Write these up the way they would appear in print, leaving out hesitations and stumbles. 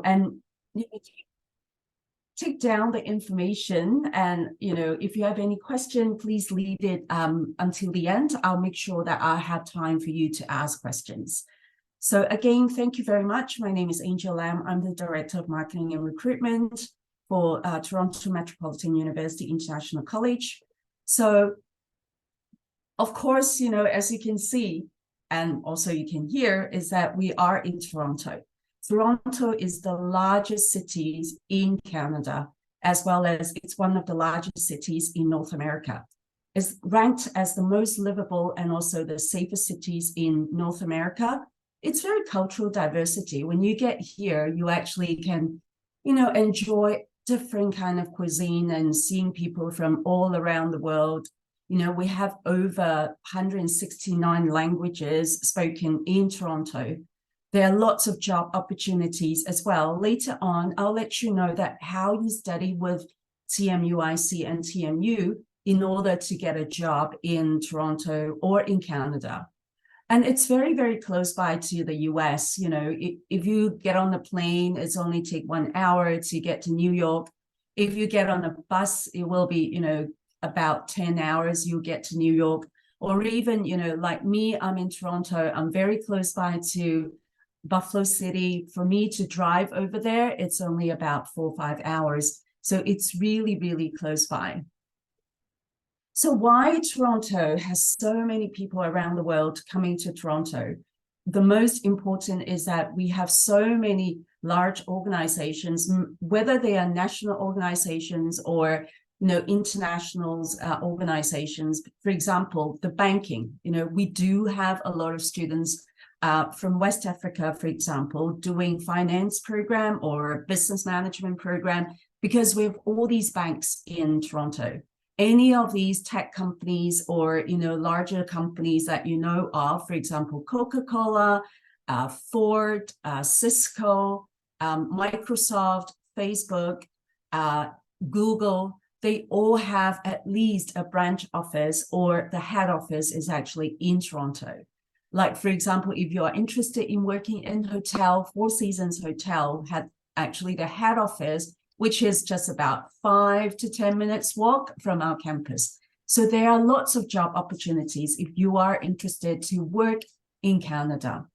and take down the information, and if you have any question, please leave it until the end. I'll make sure that I have time for you to ask questions. So again, thank you very much. My name is Angel Lam. I'm the Director of Marketing and Recruitment for Toronto Metropolitan University International College. So of course, as you can see, and also you can hear, is that we are in Toronto. Toronto is the largest city in Canada, as well as it's one of the largest cities in North America. It's ranked as the most livable and also the safest cities in North America. It's very cultural diversity. When you get here, you actually can, enjoy different kind of cuisine and seeing people from all around the world. We have over 169 languages spoken in Toronto. There are lots of job opportunities as well. Later on, I'll let you know that how you study with TMUIC and TMU in order to get a job in Toronto or in Canada. And it's very, very close by to the US. If you get on the plane, it's only take 1 hour to get to New York. If you get on a bus, it will be, about 10 hours, you'll get to New York. Or even, like me, I'm in Toronto. I'm very close by to Buffalo City. For me to drive over there, it's only about 4 or 5 hours. So it's really, really close by. So why Toronto has so many people around the world coming to Toronto? The most important is that we have so many large organizations, whether they are national organizations or international organizations. For example, the banking, we do have a lot of students from West Africa, for example, doing finance program or business management program, because we have all these banks in Toronto. Any of these tech companies or, larger companies that of, for example, Coca-Cola, Ford, Cisco, Microsoft, Facebook, Google, they all have at least a branch office, or the head office is actually in Toronto. Like, for example, if you're interested in working in hotel, Four Seasons Hotel had actually the head office, which is just about 5 to 10 minutes walk from our campus. So there are lots of job opportunities if you are interested to work in Canada.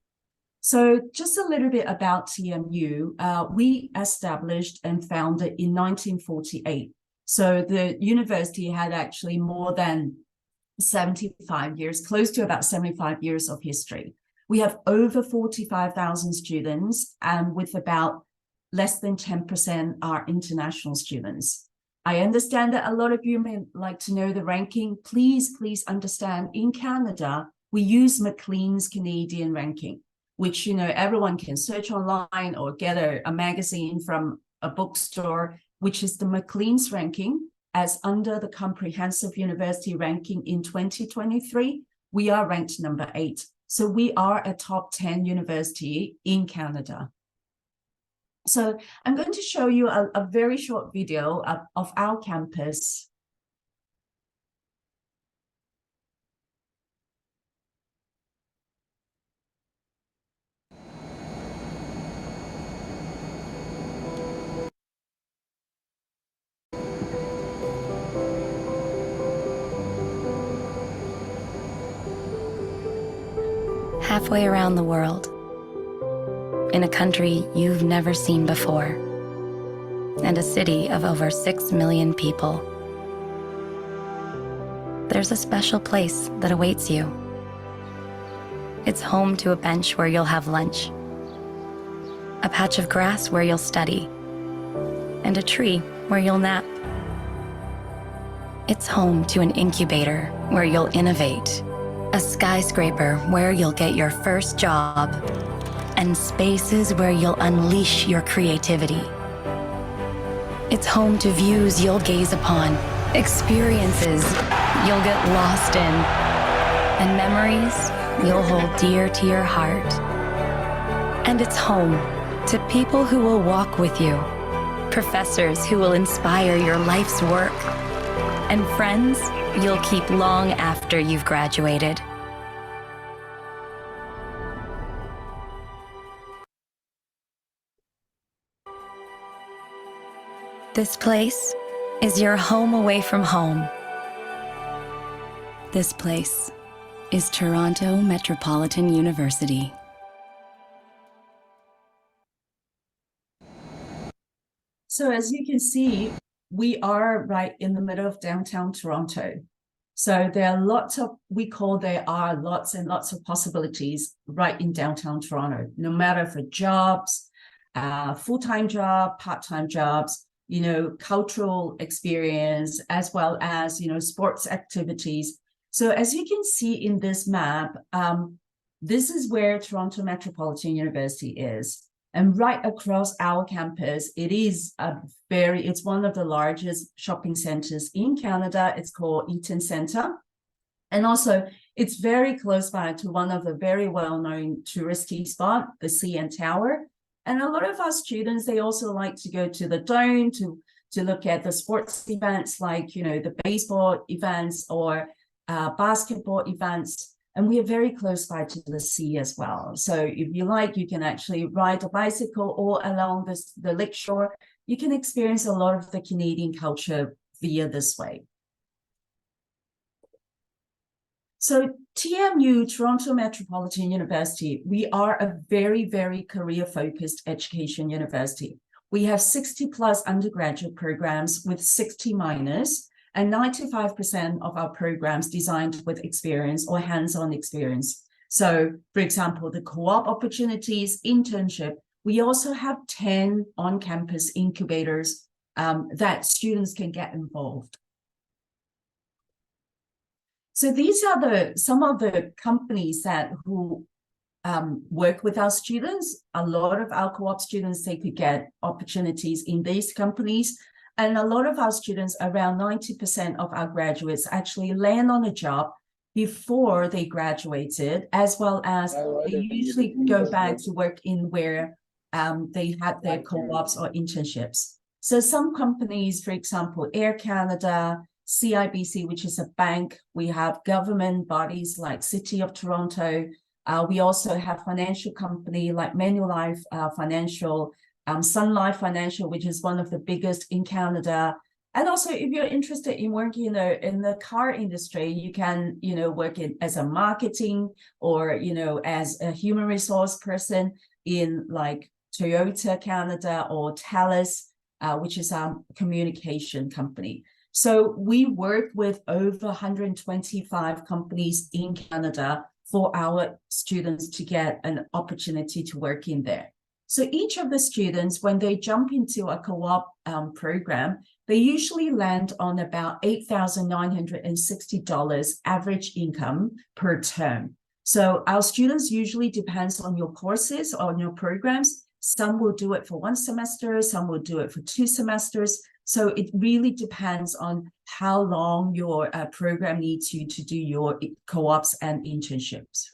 So just a little bit about TMU. We established and founded in 1948. So the university had actually more than 75 years, close to about 75 years of history. We have over 45,000 students, and with about less than 10% are international students. I understand that a lot of you may like to know the ranking. Please understand, in Canada, we use Maclean's Canadian ranking, which, everyone can search online or get a magazine from a bookstore, which is the Maclean's ranking. As under the Comprehensive University ranking in 2023, we are ranked number 8. So we are a top 10 university in Canada. So I'm going to show you a very short video of our campus. Halfway around the world, in a country you've never seen before, and a city of over 6 million people, there's a special place that awaits you. It's home to a bench where you'll have lunch, a patch of grass where you'll study, and a tree where you'll nap. It's home to an incubator where you'll innovate, a skyscraper where you'll get your first job, and spaces where you'll unleash your creativity. It's home to views you'll gaze upon, experiences you'll get lost in, and memories you'll hold dear to your heart. And it's home to people who will walk with you, professors who will inspire your life's work, and friends you'll keep long after you've graduated. This place is your home away from home. This place is Toronto Metropolitan University. So as you can see, we are right in the middle of downtown Toronto. So there are lots of, there are lots and lots of possibilities right in downtown Toronto, no matter for jobs, full-time job, part-time jobs, cultural experience, as well as, sports activities. So as you can see in this map, this is where Toronto Metropolitan University is. And right across our campus, it's one of the largest shopping centers in Canada. It's called Eaton Centre. And also, it's very close by to one of the very well-known touristy spots, the CN Tower. And a lot of our students, they also like to go to the Dome to look at the sports events like, the baseball events or basketball events. And we are very close by to the sea as well. So if you like, you can actually ride a bicycle all along the lakeshore. You can experience a lot of the Canadian culture via this way. So TMU, Toronto Metropolitan University, we are a very, very career-focused education university. We have 60 plus undergraduate programs with 60 minors, and 95% of our programs designed with experience or hands-on experience. So, for example, the co-op opportunities, internship, we also have 10 on-campus incubators that students can get involved. So these are some of the companies who work with our students. A lot of our co-op students, they could get opportunities in these companies. And a lot of our students, around 90% of our graduates, actually land on a job before they graduated, as well as they usually go back to work in where they had their co-ops or internships. So some companies, for example, Air Canada, CIBC, which is a bank, we have government bodies like City of Toronto. We also have financial company like Manulife Financial, Sun Life Financial, which is one of the biggest in Canada. And also, if you're interested in working in the car industry, you can, work as a marketing or, as a human resource person in like Toyota Canada or Thales, which is a communication company. So we work with over 125 companies in Canada for our students to get an opportunity to work in there. So each of the students, when they jump into a co-op program, they usually land on about $8,960 average income per term. So our students usually depends on your courses or on your programs. Some will do it for 1 semester, some will do it for 2 semesters. So it really depends on how long your program needs you to do your co-ops and internships.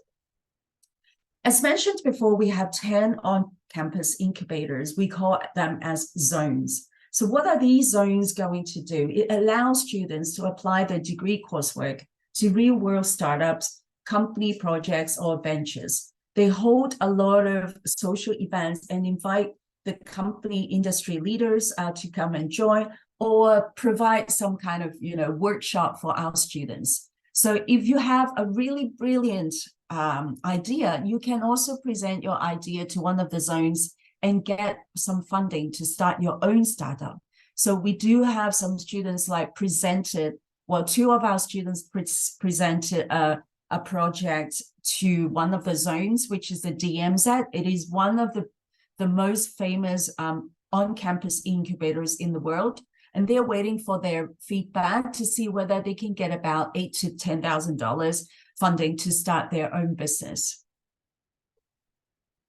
As mentioned before, we have 10 on-campus incubators. We call them as zones. So what are these zones going to do? It allows students to apply their degree coursework to real-world startups, company projects, or ventures. They hold a lot of social events and invite the company industry leaders to come and join, or provide some kind of workshop for our students. So if you have a really brilliant idea, you can also present your idea to one of the zones and get some funding to start your own startup. So we do have some students presented, well, 2 of our students presented a project to one of the zones, which is the DMZ. It is one of the most famous on-campus incubators in the world. And they're waiting for their feedback to see whether they can get about $8,000 to $10,000 funding to start their own business.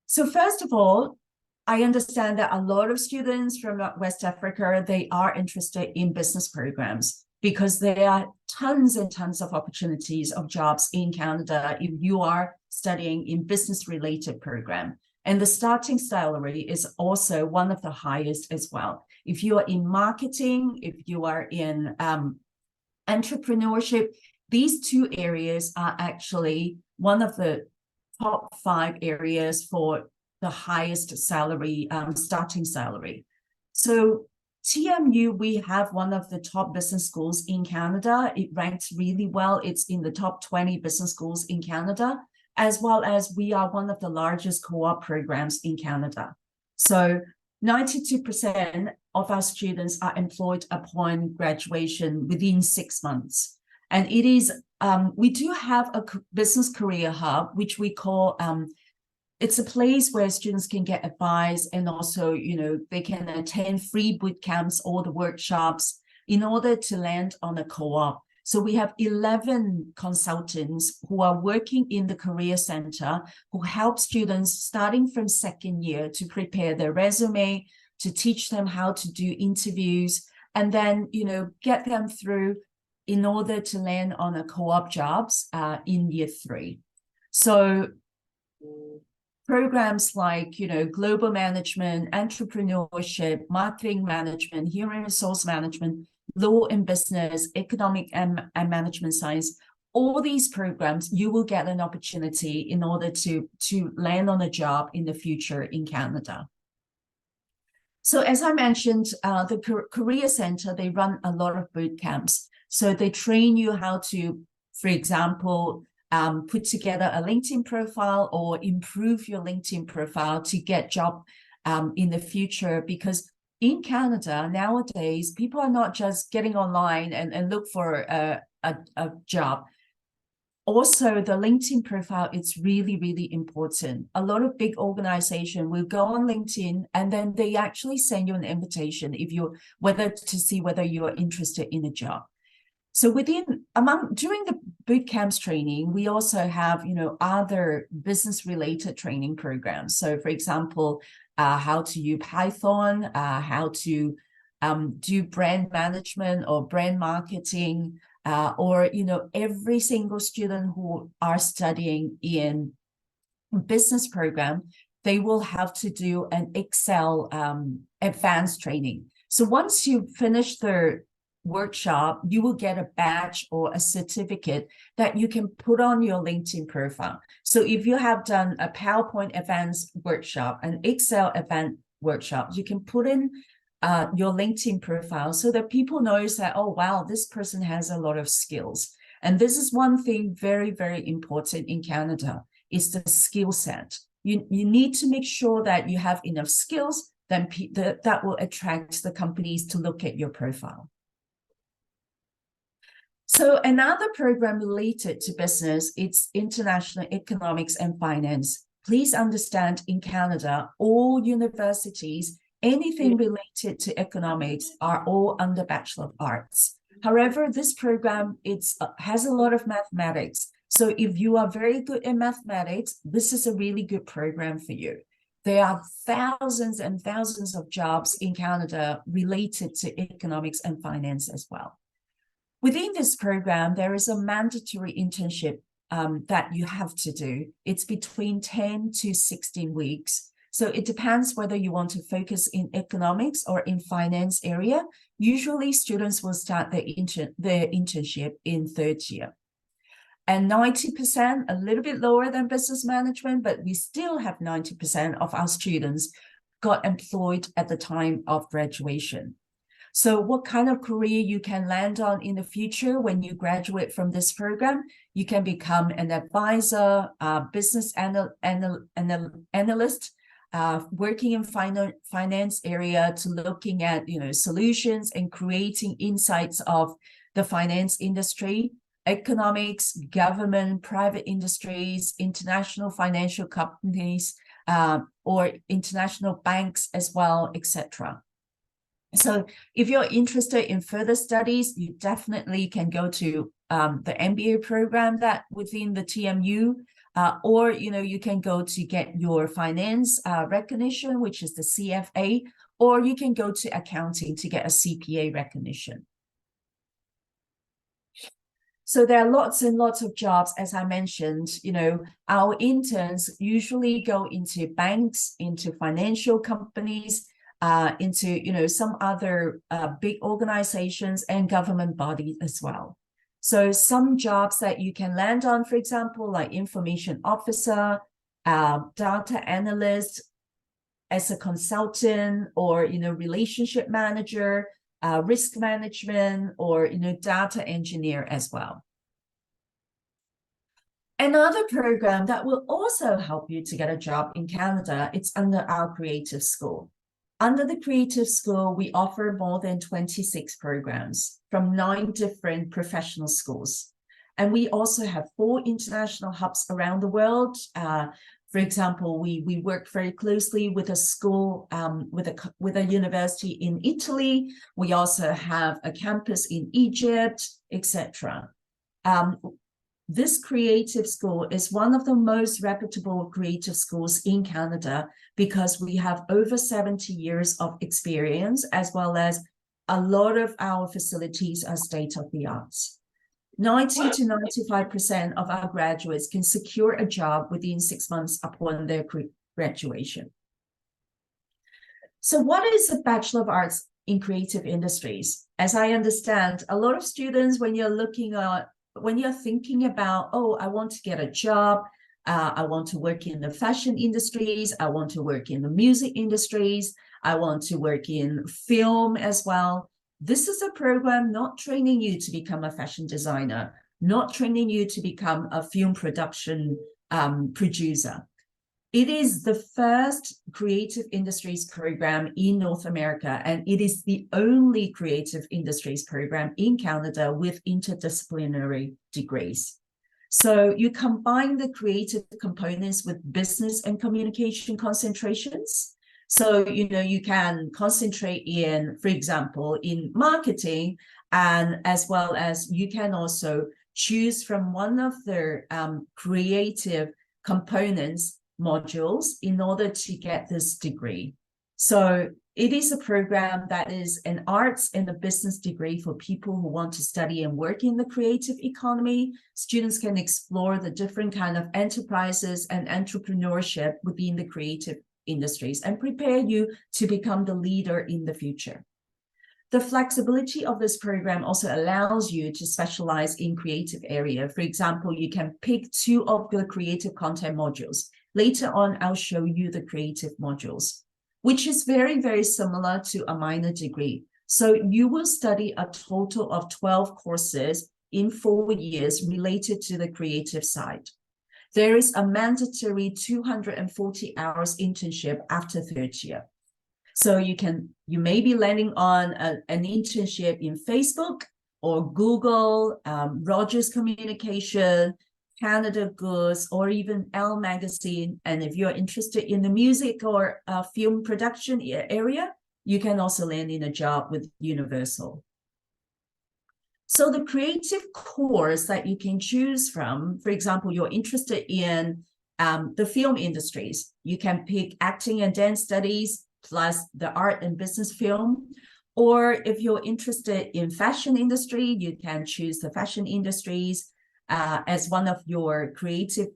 So first of all, I understand that a lot of students from West Africa, they are interested in business programs because there are tons and tons of opportunities of jobs in Canada if you are studying in business-related program. And the starting salary is also one of the highest as well. If you are in marketing, if you are in entrepreneurship, these 2 areas are actually one of the top 5 areas for the highest salary, starting salary. So TMU, we have one of the top business schools in Canada. It ranks really well. It's in the top 20 business schools in Canada, as well as we are one of the largest co-op programs in Canada. So 92% of our students are employed upon graduation within 6 months. And it is, we do have a business career hub, which we call, it's a place where students can get advice, and also, they can attend free boot camps or the workshops in order to land on a co-op. So we have 11 consultants who are working in the Career Center who help students starting from second year to prepare their resume, to teach them how to do interviews, and then, get them through in order to land on a co-op jobs in year 3. So programs like, global management, entrepreneurship, marketing management, human resource management, law and business, economic and management science, all these programs, you will get an opportunity in order to land on a job in the future in Canada. So as I mentioned, the Career Center, they run a lot of boot camps. So they train you how to, for example, put together a LinkedIn profile or improve your LinkedIn profile to get job in the future. Because in Canada nowadays, people are not just getting online and look for a job. Also, the LinkedIn profile is really, really important. A lot of big organizations will go on LinkedIn and then they actually send you an invitation to see whether you are interested in a job. So during the boot camps training, we also have, other business related training programs. So for example, how to use Python, how to do brand management or brand marketing, or, every single student who are studying in business program, they will have to do an Excel advanced training. So once you finish their workshop, you will get a badge or a certificate that you can put on your LinkedIn profile. So if you have done a PowerPoint advanced workshop, an Excel advanced workshop, you can put in your LinkedIn profile so that people notice that, oh, wow, this person has a lot of skills. And this is one thing very, very important in Canada, is the skill set. You need to make sure that you have enough skills, then that will attract the companies to look at your profile. So another program related to business, it's international economics and finance. Please understand, in Canada, all universities, anything related to economics are all under Bachelor of Arts. However, this program, has a lot of mathematics. So if you are very good in mathematics, this is a really good program for you. There are thousands and thousands of jobs in Canada related to economics and finance as well. Within this program, there is a mandatory internship that you have to do. It's between 10 to 16 weeks. So it depends whether you want to focus in economics or in finance area. Usually students will start their internship in 3rd year. And 90%, a little bit lower than business management, but we still have 90% of our students got employed at the time of graduation. So what kind of career you can land on in the future when you graduate from this program? You can become an advisor, business analyst, working in finance area, to looking at solutions and creating insights of the finance industry, economics, government, private industries, international financial companies, or international banks as well, etc. So if you're interested in further studies, you definitely can go to the MBA program that within the TMU, or you can go to get your finance recognition, which is the CFA, or you can go to accounting to get a CPA recognition. So there are lots and lots of jobs, as I mentioned. Our interns usually go into banks, into financial companies, into some other big organizations and government bodies as well. So some jobs that you can land on, for example, like information officer, data analyst, as a consultant or, relationship manager, risk management, or, data engineer as well. Another program that will also help you to get a job in Canada, it's under our Creative School. Under the Creative School, we offer more than 26 programs from 9 different professional schools. And we also have 4 international hubs around the world. For example, we work very closely with a school, with a university in Italy. We also have a campus in Egypt, etc. This creative school is one of the most reputable creative schools in Canada because we have over 70 years of experience, as well as a lot of our facilities are state-of-the-art. 90 to 95% of our graduates can secure a job within 6 months upon their graduation. So what is a Bachelor of Arts in Creative Industries? As I understand, a lot of students, when you're thinking about, oh, I want to get a job, I want to work in the fashion industries, I want to work in the music industries, I want to work in film as well. This is a program not training you to become a fashion designer, not training you to become a film production producer. It is the first creative industries program in North America, and it is the only creative industries program in Canada with interdisciplinary degrees. So you combine the creative components with business and communication concentrations. So, you can concentrate in, for example, in marketing, and as well as you can also choose from one of the creative components modules in order to get this degree. So it is a program that is an arts and a business degree for people who want to study and work in the creative economy. Students can explore the different kind of enterprises and entrepreneurship within the creative industries and prepare you to become the leader in the future. The flexibility of this program also allows you to specialize in creative area. For example, you can pick 2 of the creative content modules. Later on, I'll show you the creative modules, which is very, very similar to a minor degree. So you will study a total of 12 courses in 4 years related to the creative side. There is a mandatory 240 hours internship after 3rd year. So you may be landing on an internship in Facebook or Google, Rogers Communication, Canada Goose, or even Elle Magazine. And if you're interested in the music or film production area, you can also land in a job with Universal. So the creative course that you can choose from, for example, you're interested in the film industries, you can pick acting and dance studies plus the art and business film. Or if you're interested in fashion industry, you can choose the fashion industries as one of your creative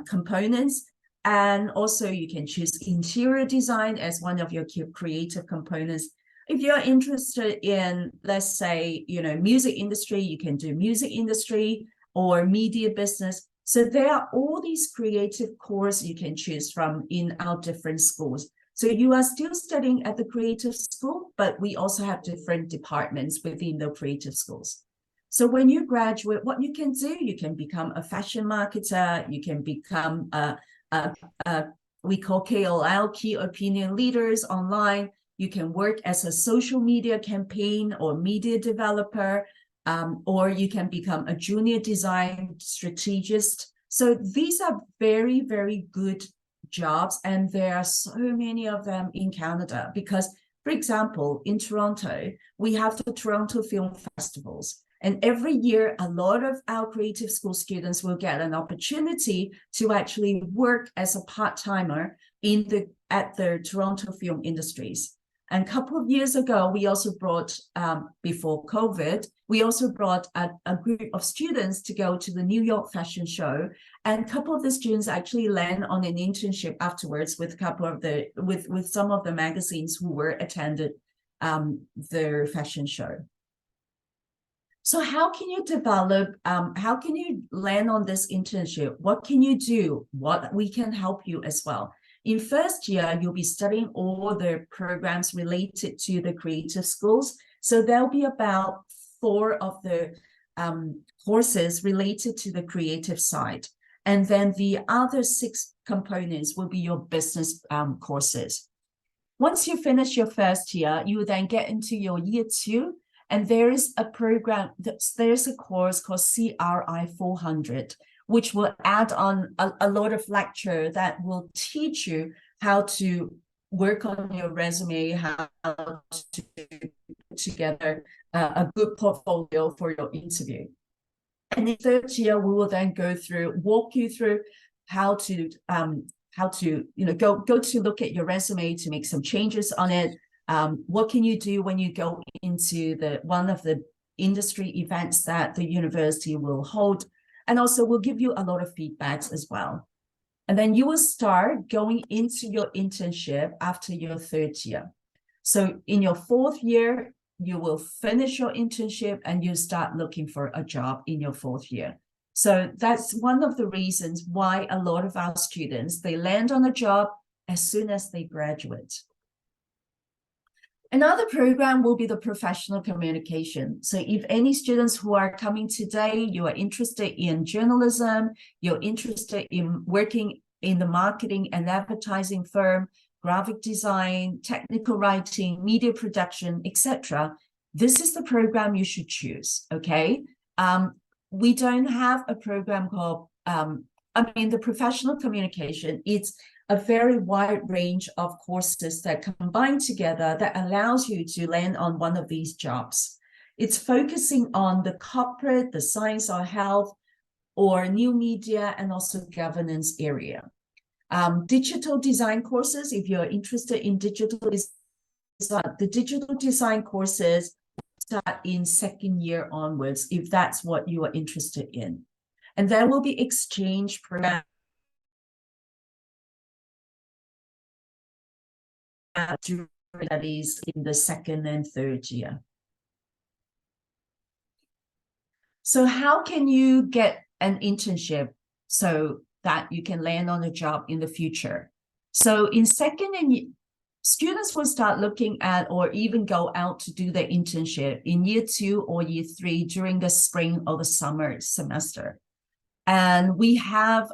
components. And also you can choose interior design as one of your creative components. If you're interested in, let's say, music industry, you can do music industry or media business. So there are all these creative courses you can choose from in our different schools. So you are still studying at the creative school, but we also have different departments within the creative schools. So when you graduate, what you can do, you can become a fashion marketer, you can become we call KOL, key opinion leaders online. You can work as a social media campaign or media developer, or you can become a junior design strategist. So these are very, very good jobs, and there are so many of them in Canada because, for example, in Toronto, we have the Toronto Film Festivals. And every year, a lot of our creative school students will get an opportunity to actually work as a part-timer at the Toronto film industries. And a couple of years ago, we also brought, before COVID, we also brought a group of students to go to the New York Fashion Show. And a couple of the students actually land on an internship afterwards with a couple of with some of the magazines who were attended the fashion show. So how can you develop, how can you land on this internship? What can you do? What we can help you as well. In first year, you'll be studying all the programs related to the creative schools. So there'll be about 4 of the courses related to the creative side. And then the other 6 components will be your business courses. Once you finish your first year, you will then get into your year 2, and there is a program, there's a course called CRI 400, which will add on a lot of lecture that will teach you how to work on your resume, how to put together a good portfolio for your interview. And in third year, we will then walk you through how to go to look at your resume to make some changes on it. What can you do when you go into one of the industry events that the university will hold? And also we'll give you a lot of feedbacks as well. And then you will start going into your internship after your third year. So in your fourth year, you will finish your internship and you start looking for a job in your fourth year. So that's one of the reasons why a lot of our students, they land on a job as soon as they graduate. Another program will be the professional communication. So if any students who are coming today, you are interested in journalism, you're interested in working in the marketing and advertising firm, graphic design, technical writing, media production, etc., this is the program you should choose, okay? We don't have a program called, the professional communication, it's a very wide range of courses that combine together that allows you to land on one of these jobs. It's focusing on the corporate, the science or health, or new media, and also governance area. Digital design courses, if you're interested in digital design, the digital design courses start in second year onwards, if that's what you are interested in. And there will be exchange programs studies in the second and third year. So how can you get an internship so that you can land on a job in the future? So in second and students will start looking at or even go out to do their internship in year 2 or year 3 during the spring or the summer semester. And we have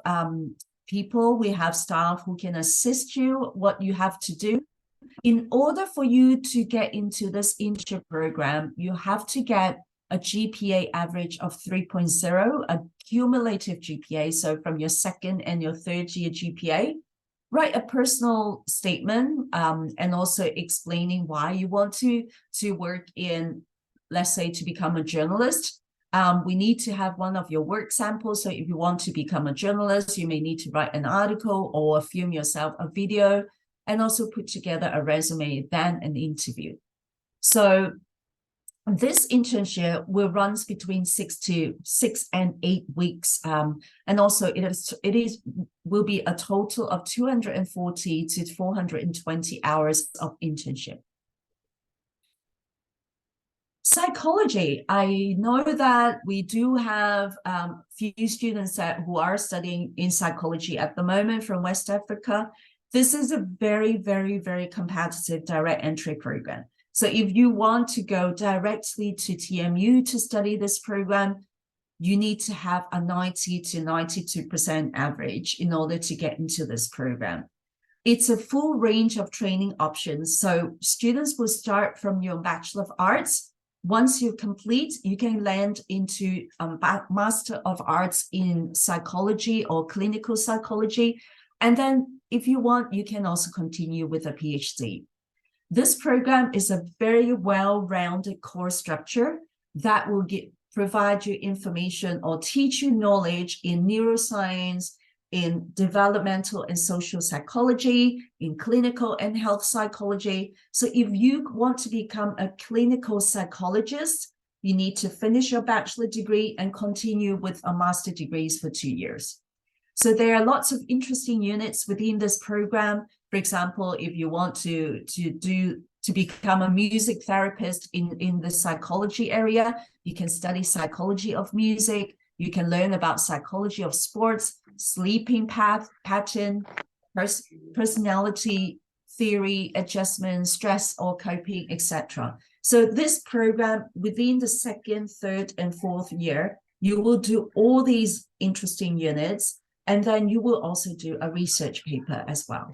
we have staff who can assist you what you have to do. In order for you to get into this internship program, you have to get a GPA average of 3.0, a cumulative GPA, so from your second and your third year GPA. Write a personal statement and also explaining why you want to work in, let's say, to become a journalist. We need to have one of your work samples. So if you want to become a journalist, you may need to write an article or film yourself a video, and also put together a resume, then an interview. So this internship will run between 6 and 8 weeks. And also will be a total of 240 to 420 hours of internship. Psychology. I know that we do have few students who are studying in psychology at the moment from West Africa. This is a very, very, very competitive direct entry program. So if you want to go directly to TMU to study this program, you need to have a 90 to 92% average in order to get into this program. It's a full range of training options. So students will start from your Bachelor of Arts. Once you complete, you can land into a Master of Arts in Psychology or Clinical Psychology. And then if you want, you can also continue with a PhD. This program is a very well-rounded course structure that will provide you information or teach you knowledge in neuroscience, in developmental and social psychology, in clinical and health psychology. So if you want to become a clinical psychologist, you need to finish your bachelor degree and continue with a master degrees for 2 years. So there are lots of interesting units within this program. For example, if you want to become a music therapist in the psychology area, you can study psychology of music. You can learn about psychology of sports, sleeping pattern, personality theory, adjustment, stress or coping, etc. So this program, within the second, third, and fourth year, you will do all these interesting units, and then you will also do a research paper as well.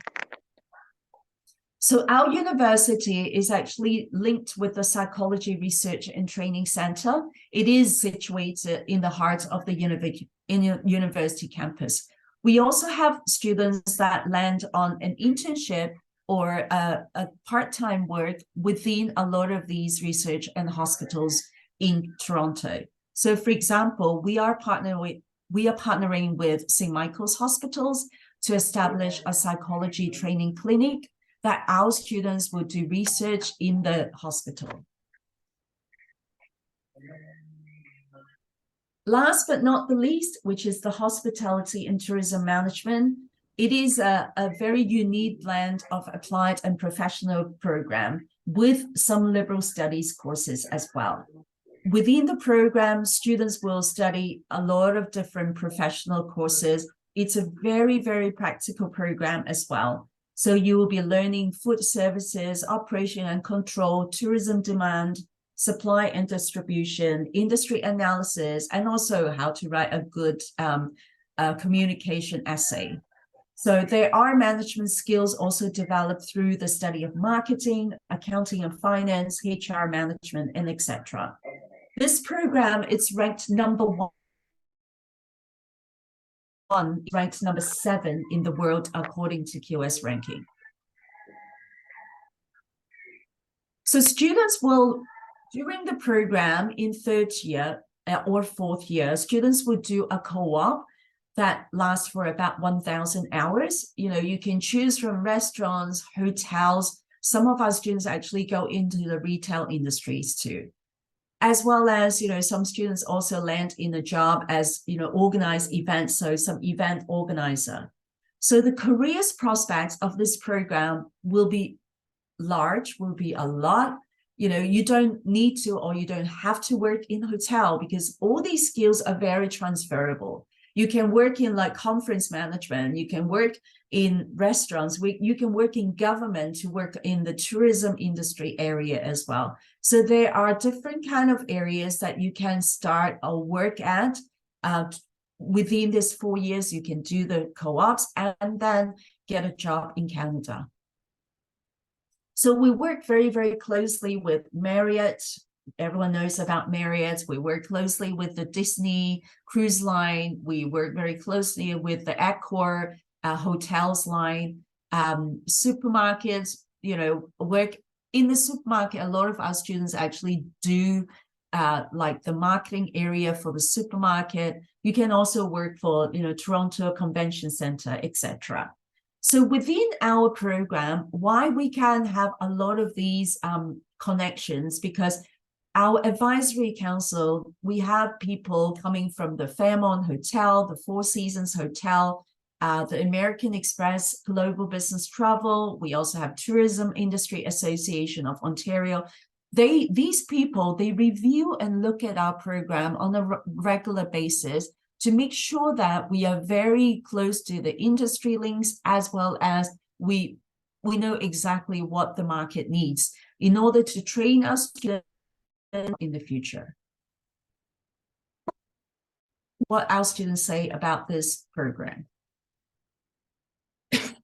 So our university is actually linked with the Psychology Research and Training Center. It is situated in the heart of the university campus. We also have students that land on an internship or a part-time work within a lot of these research and hospitals in Toronto. So for example, we are partnering with St. Michael's Hospitals to establish a psychology training clinic that our students will do research in the hospital. Last but not the least, which is the hospitality and tourism management. It is a very unique blend of applied and professional program with some liberal studies courses as well. Within the program, students will study a lot of different professional courses. It's a very, very practical program as well. So you will be learning food services, operation and control, tourism demand, supply and distribution, industry analysis, and also how to write a good communication essay. So there are management skills also developed through the study of marketing, accounting and finance, HR management, and etc. This program, it's ranked number one, ranked number 7 in the world according to QS ranking. So students will, during the program in third year or fourth year, students will do a co-op that lasts for about 1,000 hours. You know, you can choose from restaurants, hotels. Some of our students actually go into the retail industries too, as well as, you know, some students also land in a job as, you know, organize events, so some event organizer. So the careers prospects of this program will be large, will be a lot. You know, you don't need to, or you don't have to work in a hotel because all these skills are very transferable. You can work in like conference management, you can work in restaurants, you can work in government to work in the tourism industry area as well. So there are different kind of areas that you can start or work at. Within this 4 years, you can do the co-ops and then get a job in Canada. So we work very, very closely with Marriott. Everyone knows about Marriott. We work closely with the Disney Cruise Line. We work very closely with the Accor hotels line, supermarkets, you know, work in the supermarket. A lot of our students actually do like the marketing area for the supermarket. You can also work for, you know, Toronto Convention Center, etc. So within our program, why we can have a lot of these connections, because our advisory council, we have people coming from the Fairmont Hotel, the Four Seasons Hotel, the American Express Global Business Travel. We also have Tourism Industry Association of Ontario. These people, they review and look at our program on a regular basis to make sure that we are very close to the industry links, as well as we know exactly what the market needs in order to train our students in the future. What our students say about this program. The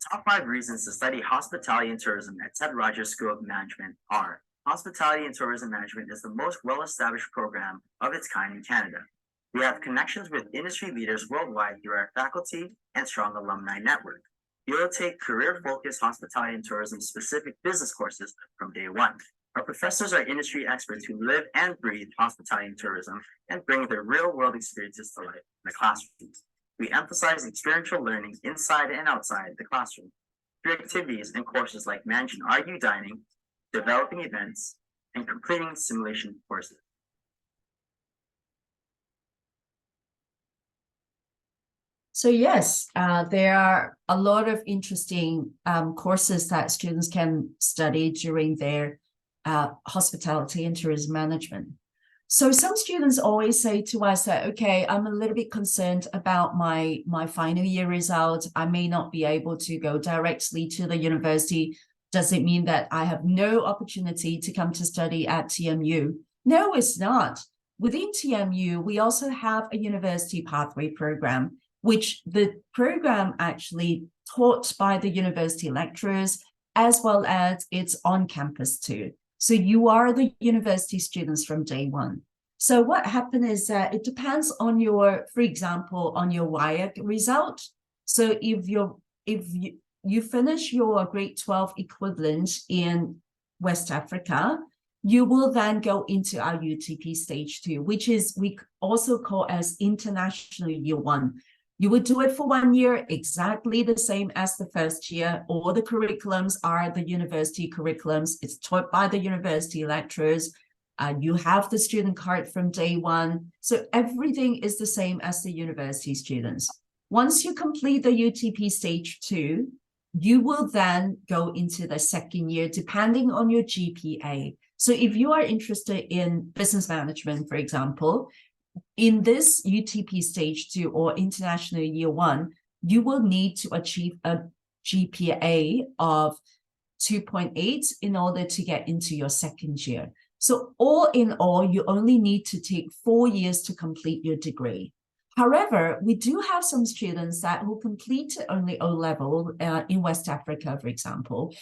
top 5 reasons to study hospitality and tourism at Ted Rogers School of Management are: hospitality and tourism management is the most well-established program of its kind in Canada. We have connections with industry leaders worldwide through our faculty and strong alumni network. You will take career-focused hospitality and tourism-specific business courses from day one. Our professors are industry experts who live and breathe hospitality and tourism and bring their real-world experiences to life in the classrooms. We emphasize experiential learning inside and outside the classroom through activities and courses like managing RU dining, developing events, and completing simulation courses. So yes, there are a lot of interesting courses that students can study during their hospitality and tourism management. So some students always say to us that, okay, I'm a little bit concerned about my final year results. I may not be able to go directly to the university. Does it mean that I have no opportunity to come to study at TMU? No, it's not. Within TMU, we also have a university pathway program, which the program actually taught by the university lecturers, as well as it's on campus too. So you are the university students from day one. So what happened is that it depends on your, for example, on your WIAC result. So if you finish your grade 12 equivalent in West Africa, you will then go into our UTP stage 2, which is we also call as international year 1. You would do it for 1 year, exactly the same as the first year. All the curriculums are the university curriculums. It's taught by the university lecturers. You have the student card from day one. So everything is the same as the university students. Once you complete the UTP stage 2, you will then go into the second year, depending on your GPA. So if you are interested in business management, for example, in this UTP stage 2 or international year 1, you will need to achieve a GPA of 2.8 in order to get into your second year. So all in all, you only need to take 4 years to complete your degree. However, we do have some students that will complete only O-level in West Africa, for example.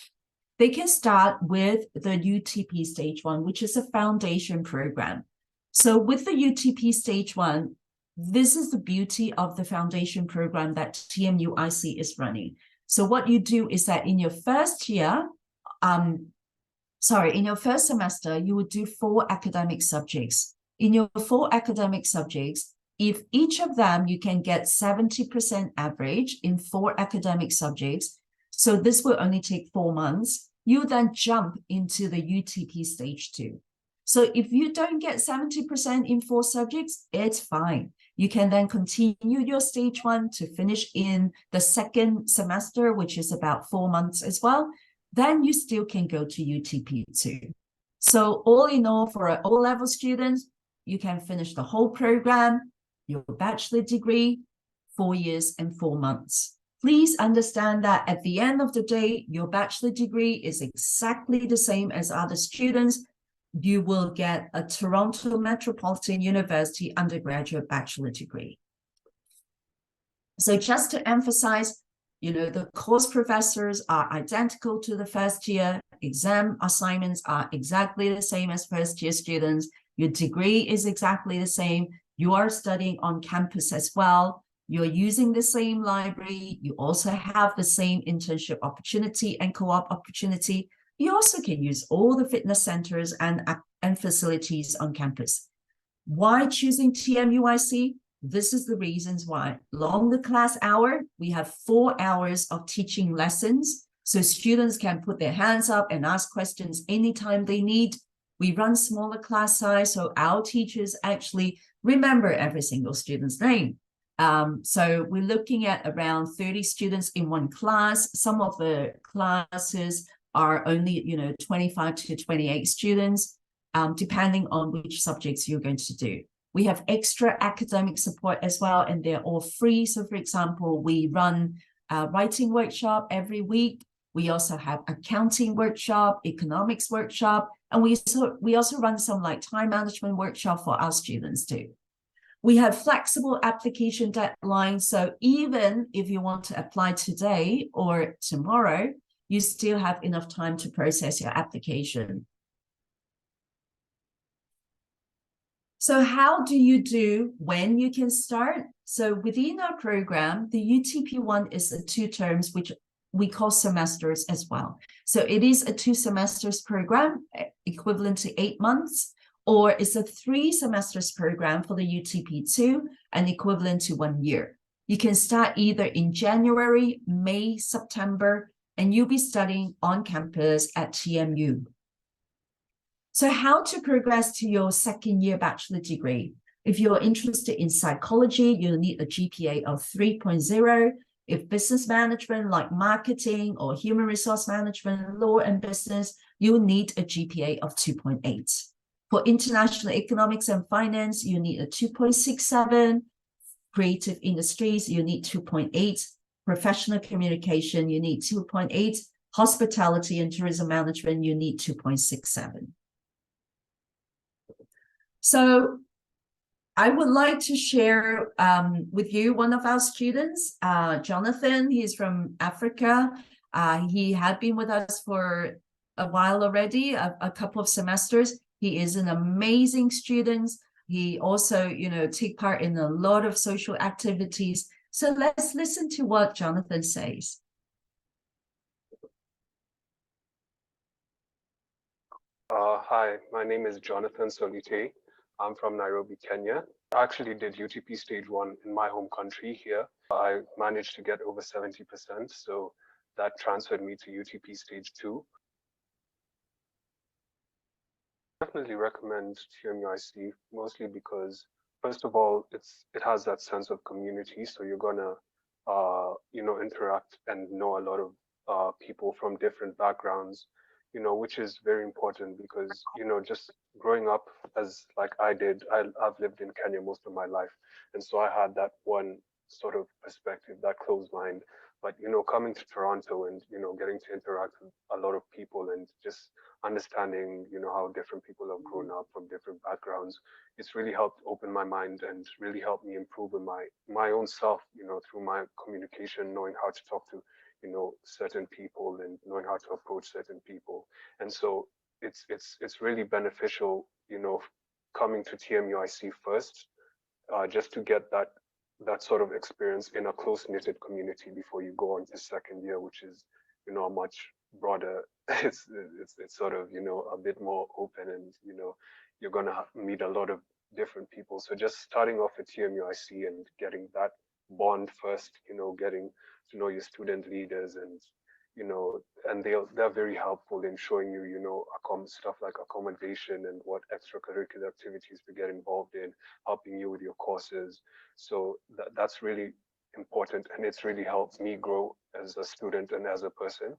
They can start with the UTP stage 1, which is a foundation program. So with the UTP stage 1, this is the beauty of the foundation program that TMU IC is running. So what you do is that in your first year, in your first semester, you would do 4 academic subjects. In your 4 academic subjects, if each of them you can get 70% average in 4 academic subjects, so this will only take 4 months, you then jump into the UTP stage 2. So if you don't get 70% in 4 subjects, it's fine. You can then continue your stage 1 to finish in the second semester, which is about 4 months as well. Then you still can go to UTP 2. So all in all, for an O-level student, you can finish the whole program, your bachelor degree, 4 years and 4 months. Please understand that at the end of the day, your bachelor degree is exactly the same as other students. You will get a Toronto Metropolitan University undergraduate bachelor degree. So just to emphasize, the course professors are identical to the first year. Exam assignments are exactly the same as first year students. Your degree is exactly the same. You are studying on campus as well. You're using the same library. You also have the same internship opportunity and co-op opportunity. You also can use all the fitness centers and facilities on campus. Why choosing TMUIC? This is the reasons why. Longer class hour, we have 4 hours of teaching lessons, so students can put their hands up and ask questions anytime they need. We run smaller class size, so our teachers actually remember every single student's name. So we're looking at around 30 students in one class. Some of the classes are only, 25 to 28 students, depending on which subjects you're going to do. We have extra academic support as well, and they're all free. So for example, we run a writing workshop every week. We also have accounting workshop, economics workshop, and we also run some like time management workshop for our students too. We have flexible application deadlines. So even if you want to apply today or tomorrow, you still have enough time to process your application. So how do you do when you can start? So within our program, the UTP1 is a 2 terms, which we call semesters as well. So it is a 2 semesters program, equivalent to 8 months, or it's a 3 semesters program for the UTP2 and equivalent to 1 year. You can start either in January, May, September, and you'll be studying on campus at TMU. So how to progress to your second year bachelor degree? If you're interested in psychology, you'll need a GPA of 3.0. If business management like marketing or human resource management, law and business, you'll need a GPA of 2.8. For international economics and finance, you need a 2.67. Creative industries, you need 2.8. Professional communication, you need 2.8. Hospitality and tourism management, you need 2.67. So I would like to share with you one of our students, Jonathan. He's from Africa. He had been with us for a while already, a couple of semesters. He is an amazing student. He also, take part in a lot of social activities. So let's listen to what Jonathan says. Hi, my name is Jonathan Solite. I'm from Nairobi, Kenya. I actually did UTP Stage 1 in my home country here. I managed to get over 70%, so that transferred me to UTP Stage 2. Definitely recommend TMUIC, mostly because, first of all, it has that sense of community, so you're gonna interact and know a lot of people from different backgrounds, which is very important because, just growing up as like I did, I've lived in Kenya most of my life. And so I had that one sort of perspective, that closed mind. But, coming to Toronto and, getting to interact with a lot of people and just understanding, how different people have grown up from different backgrounds, it's really helped open my mind and really helped me improve in my own self, through my communication, knowing how to talk to certain people and knowing how to approach certain people. And so it's really beneficial, coming to TMUIC first, just to get that sort of experience in a close-knitted community before you go on to second year, which is, a much broader, it's sort of, a bit more open and, you're going to meet a lot of different people. So just starting off at TMUIC and getting that bond first, getting to know your student leaders and, and they're very helpful in showing you, stuff like accommodation and what extracurricular activities to get involved in, helping you with your courses. So that's really important, and it's really helped me grow as a student and as a person.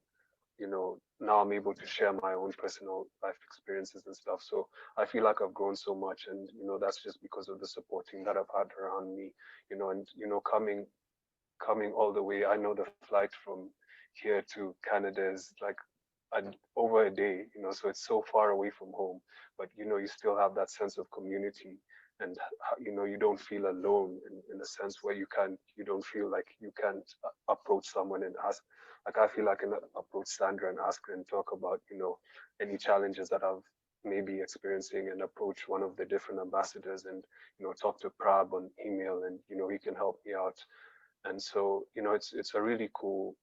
Now I'm able to share my own personal life experiences and stuff. So I feel like I've grown so much, and that's just because of the supporting that I've had around me. And coming all the way, I know the flight from here to Canada is like over a day, so it's so far away from home, but you still have that sense of community, and you don't feel alone in a sense where you don't feel like you can't approach someone and ask. Like I feel like I can approach Sandra and ask her and talk about any challenges that I've maybe experiencing, and approach one of the different ambassadors and talk to Prab on email, and he can help me out. And so it's a really cool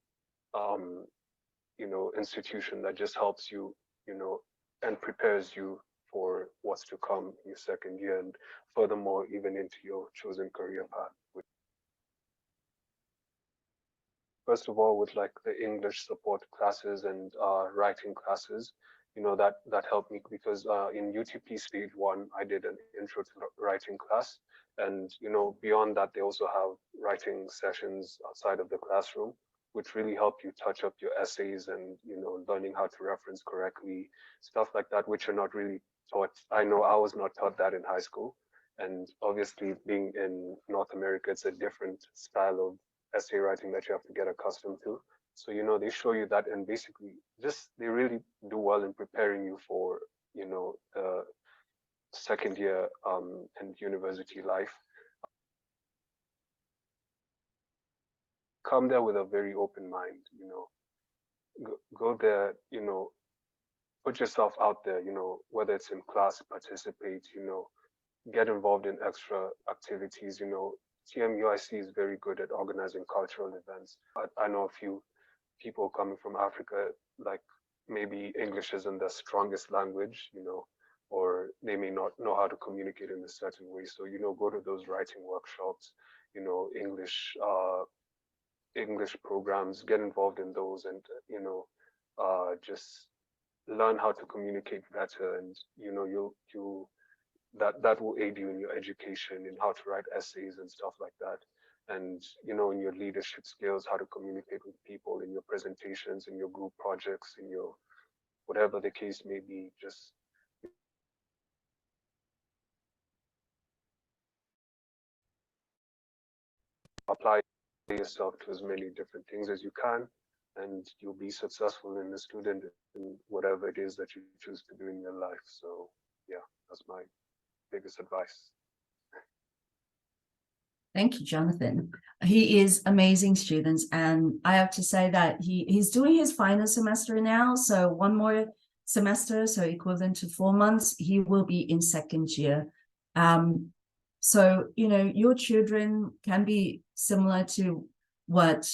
institution that just helps you, and prepares you for what's to come in your second year, and furthermore, even into your chosen career path. First of all, with like the English support classes and writing classes, that helped me because in UTP Stage 1, I did an intro to writing class. And, beyond that, they also have writing sessions outside of the classroom, which really help you touch up your essays and, learning how to reference correctly, stuff like that, which are not really taught. I know I was not taught that in high school. And obviously being in North America, it's a different style of essay writing that you have to get accustomed to. So, they show you that, and basically they really do well in preparing you for, the second year and university life. Come there with a very open mind, go there, put yourself out there, whether it's in class, participate, get involved in extra activities, TMUIC is very good at organizing cultural events. I know a few people coming from Africa, like maybe English isn't the strongest language, or they may not know how to communicate in a certain way. So, go to those writing workshops, English programs, get involved in those, and, just learn how to communicate better. And, that will aid you in your education, in how to write essays and stuff like that. And, in your leadership skills, how to communicate with people, in your presentations, in your group projects, in your, whatever the case may be, just yourself to as many different things as you can, and you'll be successful in the student in whatever it is that you choose to do in your life. So yeah, that's my biggest advice. Thank you, Jonathan. He is amazing students, and I have to say that he's doing his final semester now, so one more semester, so equivalent to 4 months, he will be in second year. So, you know, your children can be similar to what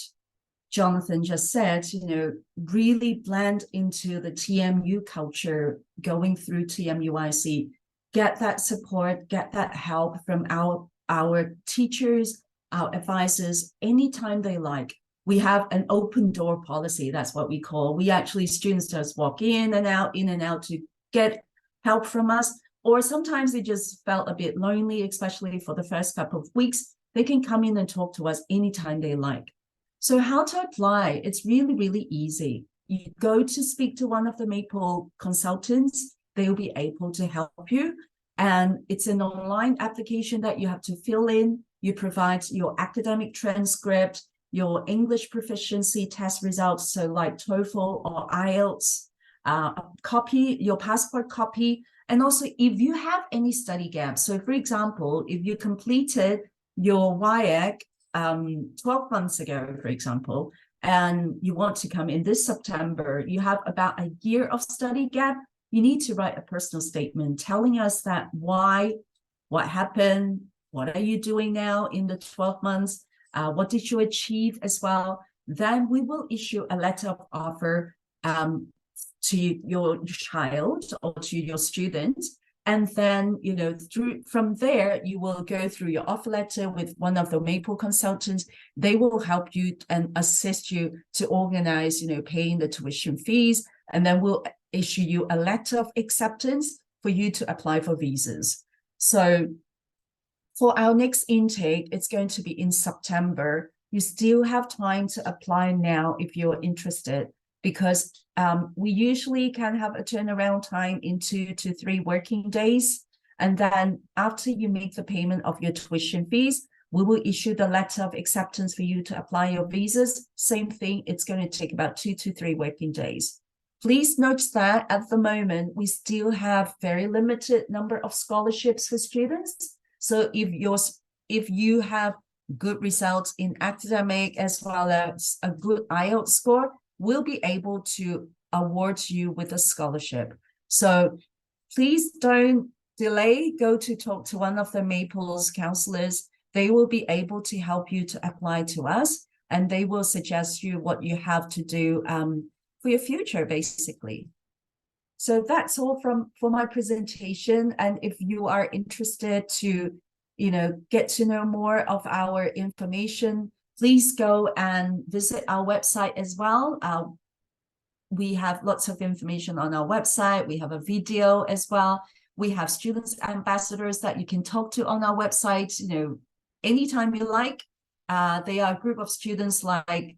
Jonathan just said, you know, really blend into the TMU culture, going through TMUIC, get that support, get that help from our teachers, our advisors, anytime they like. We have an open door policy. That's what we call. We actually, students just walk in and out to get help from us. Or sometimes they just felt a bit lonely, especially for the first couple of weeks. They can come in and talk to us anytime they like. So how to apply? It's really, really easy. You go to speak to one of the Maple consultants. They will be able to help you. And it's an online application that you have to fill in. You provide your academic transcript, your English proficiency test results, so like TOEFL or IELTS, copy, your passport copy, and also if you have any study gaps. So for example, if you completed your WIAC 12 months ago, for example, and you want to come in this September, you have about a year of study gap, you need to write a personal statement telling us that why, what happened, what are you doing now in the 12 months, what did you achieve as well. Then we will issue a letter of offer to your child or to your student. And then, you know, from there, you will go through your offer letter with one of the Maple consultants. They will help you and assist you to organize, you know, paying the tuition fees. And then we'll issue you a letter of acceptance for you to apply for visas. So for our next intake, it's going to be in September. You still have time to apply now if you're interested, because we usually can have a turnaround time in 2 to 3 working days. And then after you make the payment of your tuition fees, we will issue the letter of acceptance for you to apply your visas. Same thing, it's going to take about 2 to 3 working days. Please note that at the moment, we still have very limited number of scholarships for students. So if you have good results in academic as well as a good IELTS score, we'll be able to award you with a scholarship. So please don't delay. Go to talk to one of the Maple's counselors. They will be able to help you to apply to us, and they will suggest you what you have to do for your future, basically. So that's all for my presentation. And if you are interested to, you know, get to know more of our information, please go and visit our website as well. We have lots of information on our website. We have a video as well. We have students ambassadors that you can talk to on our website, you know, anytime you like. They are a group of students like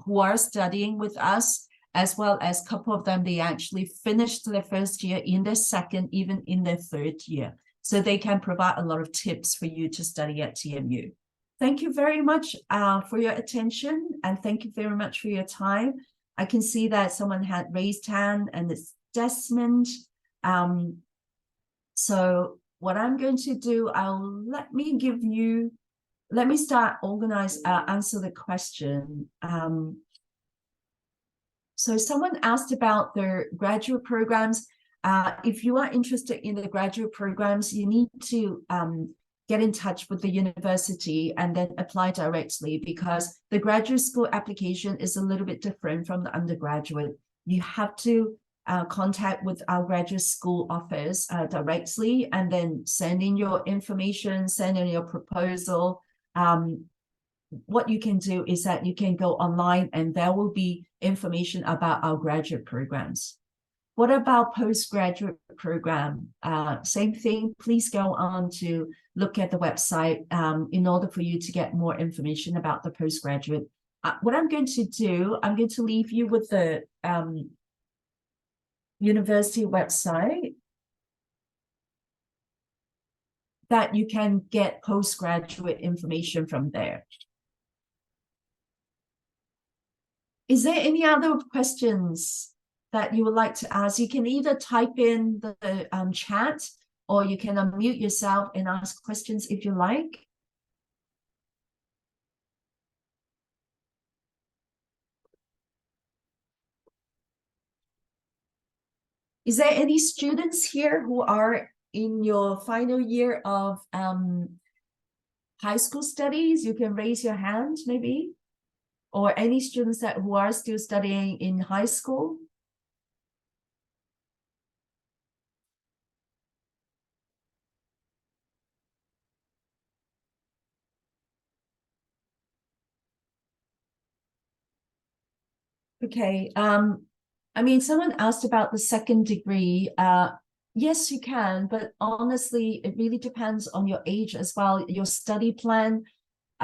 who are studying with us, as well as a couple of them, they actually finished their first year, in their second, even in their third year. So they can provide a lot of tips for you to study at TMU. Thank you very much for your attention, and thank you very much for your time. I can see that someone had raised hand, and it's Desmond. So what I'm going to do, let me start answer the question. So someone asked about their graduate programs. If you are interested in the graduate programs, you need to get in touch with the university and then apply directly, because the graduate school application is a little bit different from the undergraduate. You have to contact with our graduate school office directly, and then send in your information, send in your proposal. What you can do is that you can go online and there will be information about our graduate programs. What about postgraduate program? Same thing, please go on to look at the website in order for you to get more information about the postgraduate. What I'm going to do, I'm going to leave you with the university website that you can get postgraduate information from there. Is there any other questions that you would like to ask? You can either type in the chat, or you can unmute yourself and ask questions if you like. Is there any students here who are in your final year of high school studies? You can raise your hand maybe. Or any students who are still studying in high school? Okay. I mean, someone asked about the second degree. Yes, you can, but honestly, it really depends on your age as well, your study plan.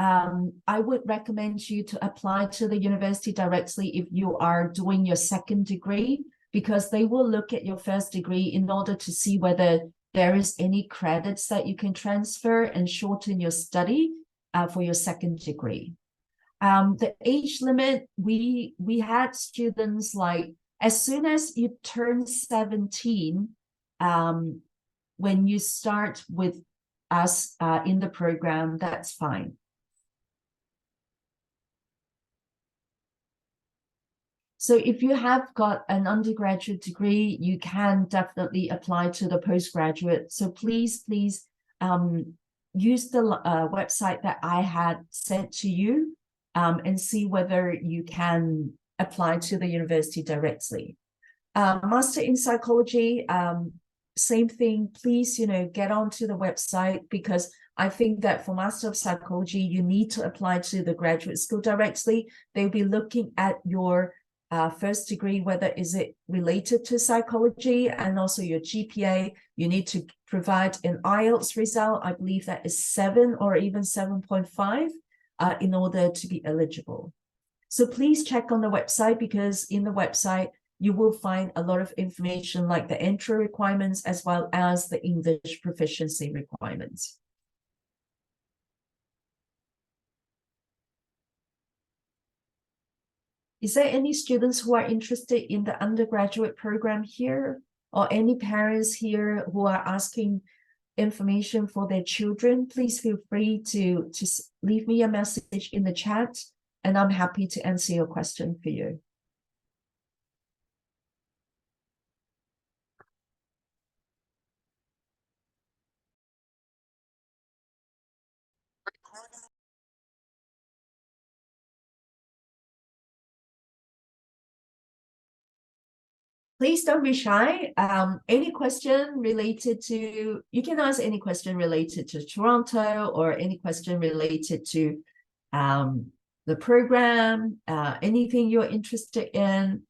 I would recommend you to apply to the university directly if you are doing your second degree, because they will look at your first degree in order to see whether there is any credits that you can transfer and shorten your study for your second degree. The age limit, we had students like as soon as you turn 17, when you start with us in the program, that's fine. So if you have got an undergraduate degree, you can definitely apply to the postgraduate. So please use the website that I had sent to you and see whether you can apply to the university directly. Master in Psychology, same thing. Please, get onto the website, because I think that for Master of Psychology, you need to apply to the graduate school directly. They'll be looking at your first degree, whether is it related to psychology, and also your GPA. You need to provide an IELTS result. I believe that is 7 or even 7.5 in order to be eligible. So please check on the website, because in the website, you will find a lot of information like the entry requirements as well as the English proficiency requirements. Is there any students who are interested in the undergraduate program here, or any parents here who are asking information for their children? Please feel free to leave me a message in the chat, and I'm happy to answer your question for you. Please don't be shy. Any question related to, you can ask any question related to Toronto, or any question related to the program, anything you're interested in.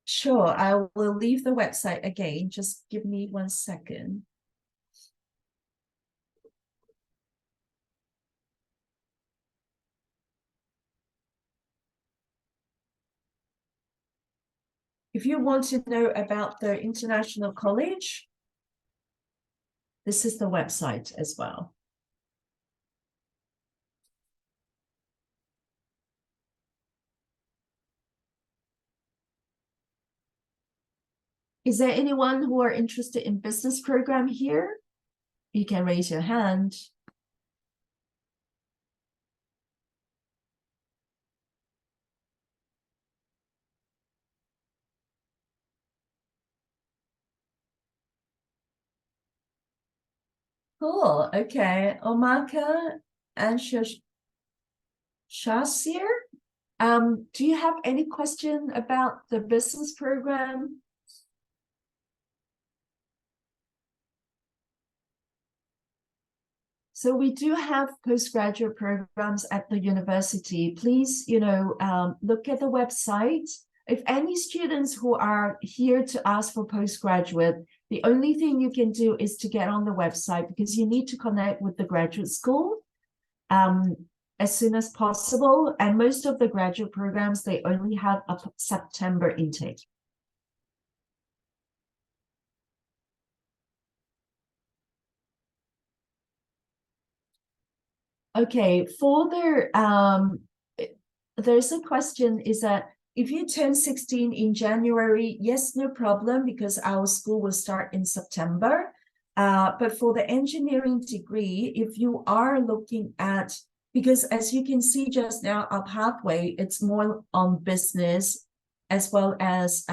Sure, I will leave the website again. Just give me 1 second. If you want to know about the International College, this is the website as well. Is there anyone who are interested in business program here? You can raise your hand. Cool. Okay. Omaka and Shasir, do you have any question about the business program? So we do have postgraduate programs at the university. Please, look at the website. If any students who are here to ask for postgraduate, the only thing you can do is to get on the website, because you need to connect with the graduate school as soon as possible. And most of the graduate programs, they only have a September intake. Okay, there's a question, is that if you turn 16 in January, yes, no problem, because our school will start in September. But for the engineering degree, if you are looking at, because as you can see just now, our pathway, it's more on business as well as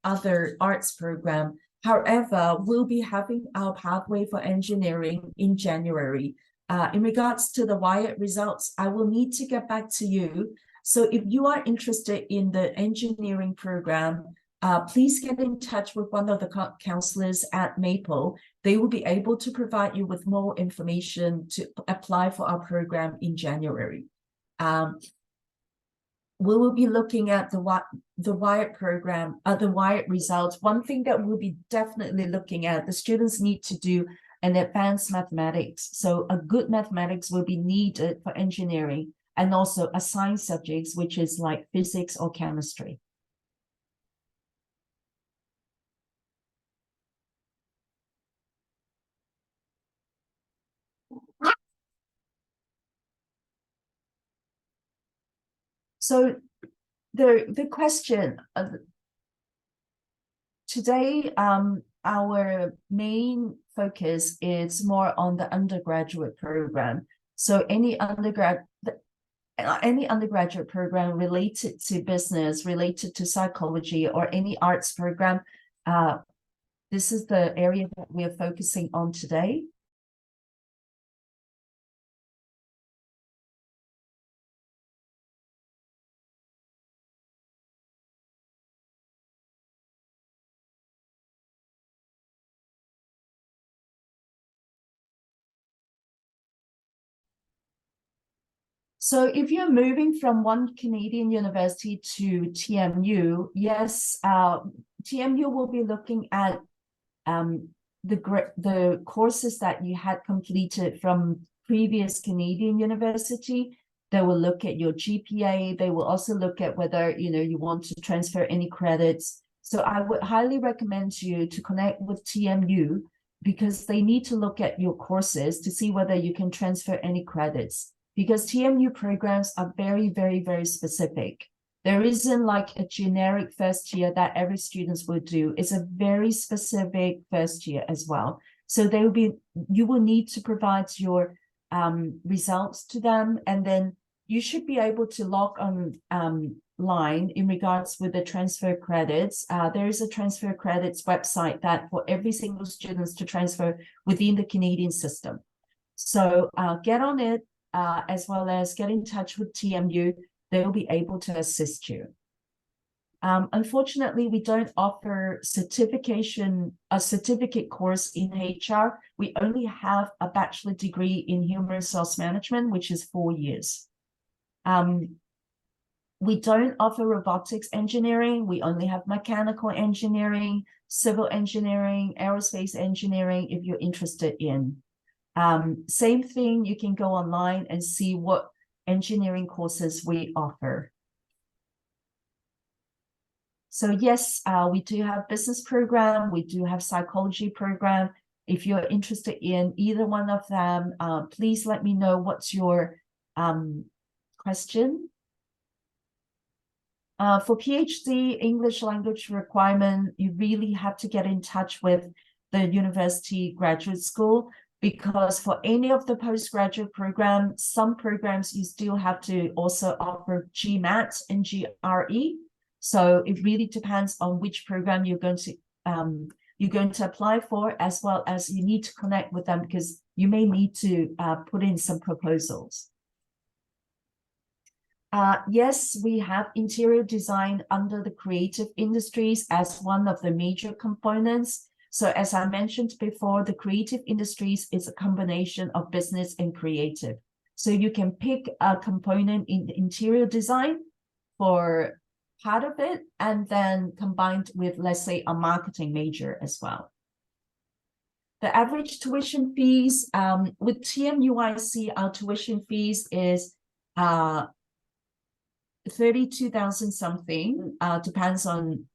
other arts program. However, we'll be having our pathway for engineering in January. In regards to the WIAT results, I will need to get back to you. So if you are interested in the engineering program, please get in touch with one of the counselors at Maple. They will be able to provide you with more information to apply for our program in January. We will be looking at the WIAT program, the WIAT results. One thing that we'll be definitely looking at, the students need to do an advanced mathematics. So a good mathematics will be needed for engineering, and also a science subjects, which is like physics or chemistry. So the question today, our main focus is more on the undergraduate program. So any undergraduate program related to business, related to psychology, or any arts program, this is the area that we are focusing on today. So if you're moving from one Canadian university to TMU, yes, TMU will be looking at the courses that you had completed from previous Canadian university. They will look at your GPA. They will also look at whether you want to transfer any credits. So I would highly recommend you to connect with TMU, because they need to look at your courses to see whether you can transfer any credits. Because TMU programs are very, very, very specific. There isn't like a generic first year that every student will do. It's a very specific first year as well. So you will need to provide your results to them, and then you should be able to log on line in regards with the transfer credits. There is a transfer credits website that for every single student to transfer within the Canadian system. So get on it. As well as get in touch with TMU, they will be able to assist you. Unfortunately, we don't offer a certificate course in HR. We only have a bachelor degree in human resource management, which is 4 years. We don't offer robotics engineering. We only have mechanical engineering, civil engineering, aerospace engineering, if you're interested in. Same thing, you can go online and see what engineering courses we offer. So yes, we do have business program, we do have psychology program. If you're interested in either one of them, please let me know what's your question. For PhD English language requirement, you really have to get in touch with the university graduate school. Because for any of the postgraduate programs, some programs you still have to also offer GMAT and GRE. So it really depends on which program you're going to apply for, as well as you need to connect with them, because you may need to put in some proposals. Yes, we have interior design under the creative industries as one of the major components. So as I mentioned before, the creative industries is a combination of business and creative. So you can pick a component in the interior design for part of it, and then combined with, let's say, a marketing major as well. The average tuition fees with TMUIC, our tuition fees is 32,000 something, depends on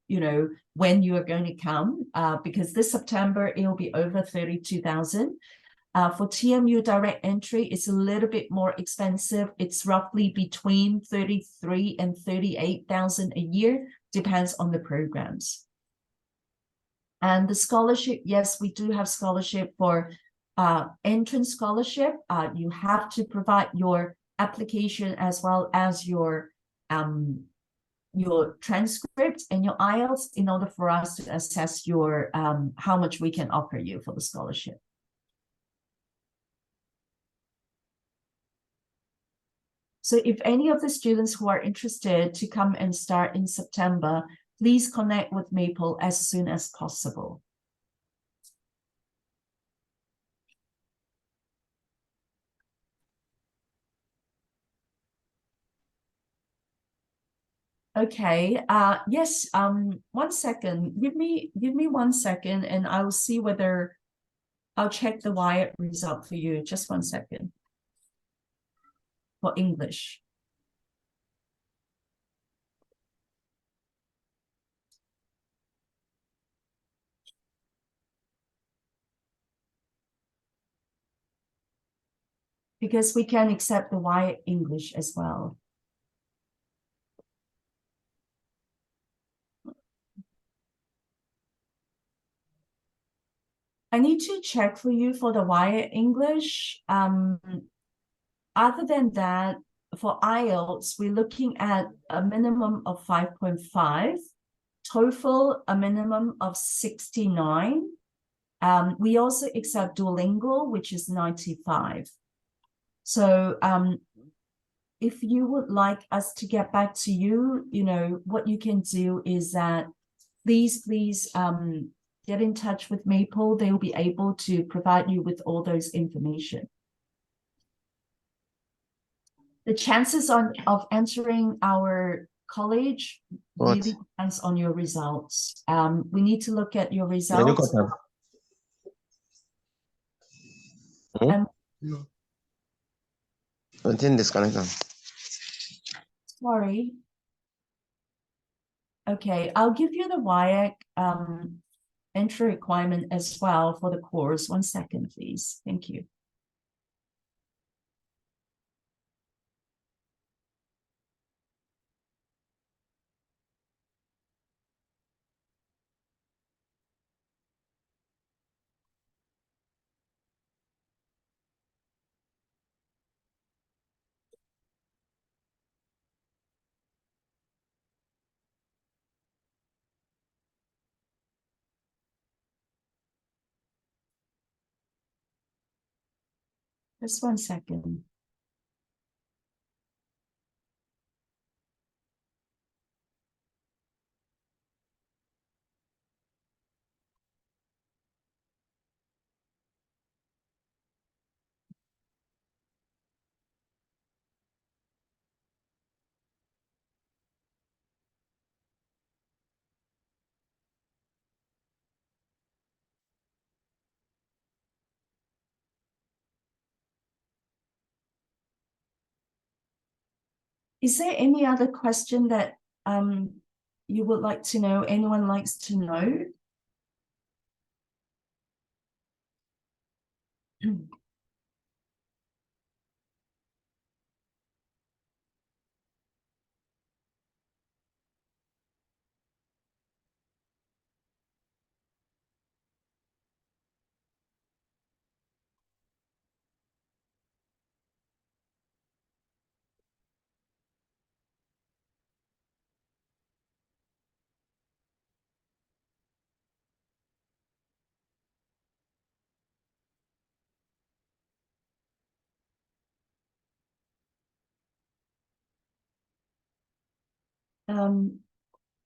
when you are going to come, because this September it will be over 32,000. For TMU direct entry, it's a little bit more expensive. It's roughly between 33 and 38,000 a year, depends on the programs. And the scholarship, yes, we do have scholarship for entrance scholarship. You have to provide your application as well as your transcript and your IELTS in order for us to assess your how much we can offer you for the scholarship. So if any of the students who are interested to come and start in September, please connect with Maple as soon as possible. Okay, yes, 1 second. Give me 1 second and I will see whether I'll check the WIAT result for you. Just 1 second. For English. Because we can accept the WIAT English as well. I need to check for you for the WIAT English. Other than that, for IELTS, we're looking at a minimum of 5.5, TOEFL a minimum of 69. We also accept Duolingo, which is 95. So if you would like us to get back to you, you know, what you can do is that please get in touch with Maple. They will be able to provide you with all those information. The chances of entering our college really depends on your results. We need to look at your results. Sorry. Okay, I'll give you the WIAC entry requirement as well for the course. 1 second, please. Thank you. Just 1 second. Is there any other question that you would like to know, anyone likes to know?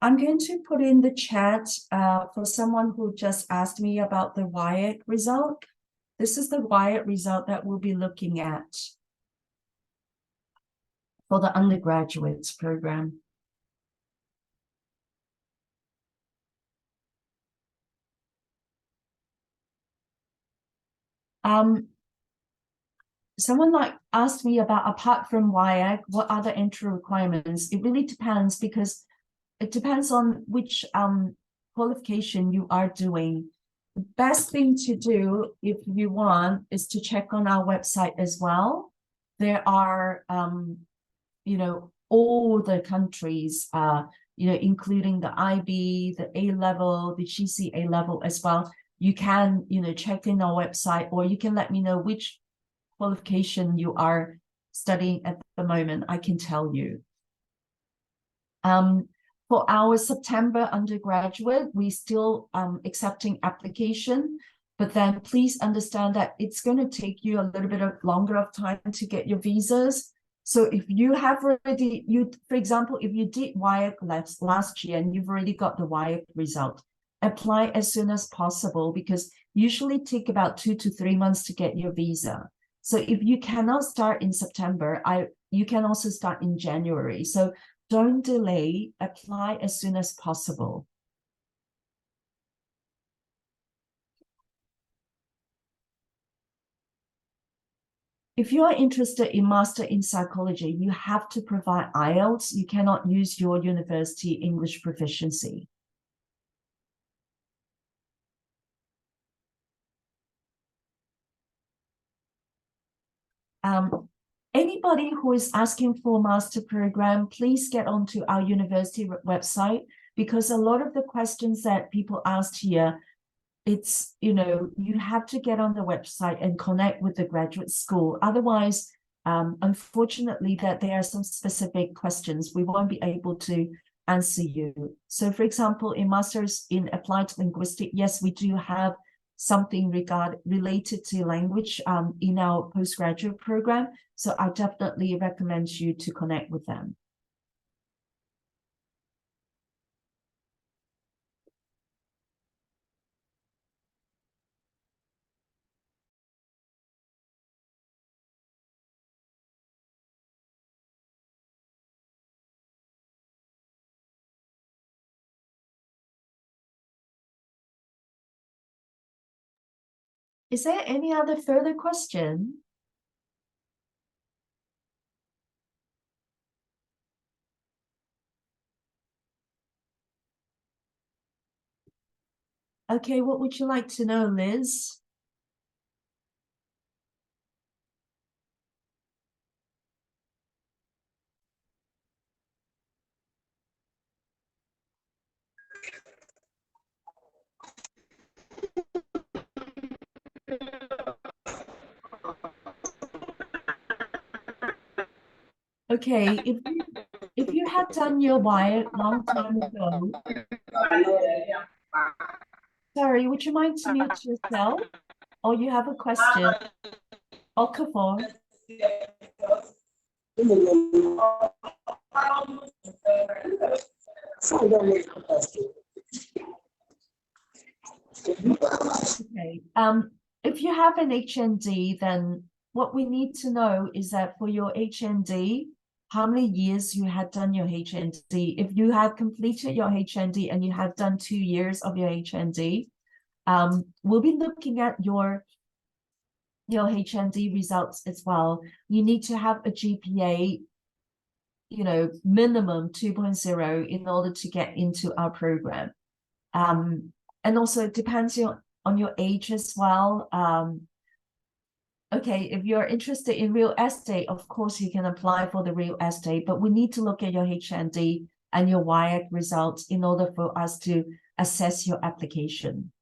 I'm going to put in the chat for someone who just asked me about the WIAC result. This is the WIAC result that we'll be looking at for the undergraduates program. Someone asked me about, apart from WIAC, what other entry requirements? It really depends, because it depends on which qualification you are doing. best thing to do if you want is to check on our website as well. There are, all the countries, including the IB, the A level, the GCA level as well. You can, check in our website, or you can let me know which qualification you are studying at the moment. I can tell you. For our September undergraduate, we still accepting application, but then please understand that it's going to take you a little bit longer of time to get your visas. So if you have already, for example, if you did WIAC last year and you've already got the WIAC result, apply as soon as possible, because usually take about 2 to 3 months to get your visa. So if you cannot start in September, you can also start in January. So don't delay, apply as soon as possible. If you are interested in Master in Psychology, you have to provide IELTS. You cannot use your university English proficiency. Anybody who is asking for a master program, please get onto our university website, because a lot of the questions that people asked here, it's, you have to get on the website and connect with the graduate school. Otherwise, unfortunately, that there are some specific questions we won't be able to answer you. So for example, in Masters in Applied Linguistics, yes, we do have something related to language in our postgraduate program. So I definitely recommend you to connect with them. Is there any other further question? Okay, what would you like to know, Liz? Okay, if you had done your WIAC long time ago, sorry, would you mind to mute yourself? Or you have a question? Okafor. Okay. If you have an HND, then what we need to know is that for your HND, how many years you had done your HND. If you have completed your HND and you have done 2 years of your HND, we'll be looking at your HND results as well. You need to have a GPA, minimum 2.0 in order to get into our program. And also it depends on your age as well. Okay, if you're interested in real estate, of course you can apply for the real estate, but we need to look at your HND and your WIAC results in order for us to assess your application.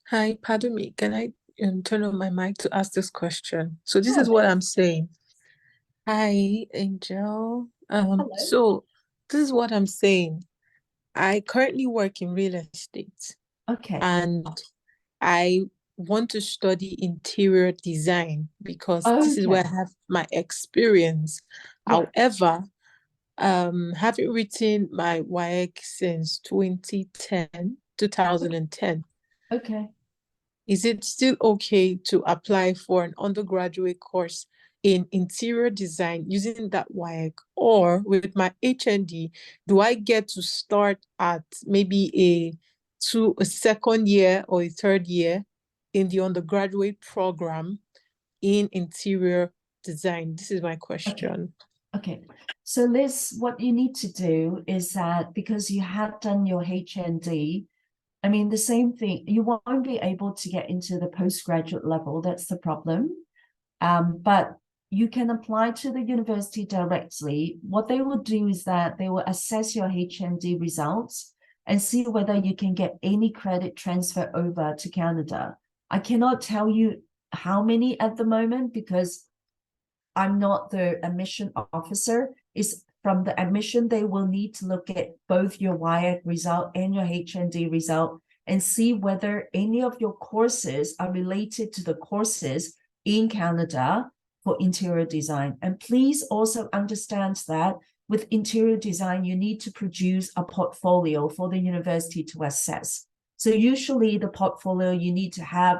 Hi, pardon me. Can I turn on my mic to ask this question? So this is what I'm saying. Hi, Angel. So this is what I'm saying. I currently work in real estate. Okay. And I want to study interior design because this is where I have my experience. Yeah. However, having written my WIAC since 2010. Okay. Is it still okay to apply for an undergraduate course in interior design using that WIAC, or with my HND, do I get to start at maybe a second year or a third year in the undergraduate program in interior design? This is my question. Okay, so Liz, what you need to do is that because you have done your HND, I mean, the same thing, you won't be able to get into the postgraduate level. That's the problem. But you can apply to the university directly. What they will do is that they will assess your HND results and see whether you can get any credit transfer over to Canada. I cannot tell you how many at the moment because I'm not the admission officer. Is from the admission, they will need to look at both your WIAC result and your HND result and see whether any of your courses are related to the courses in Canada for interior design. And please also understand that with interior design, you need to produce a portfolio for the university to assess. So usually the portfolio, you need to have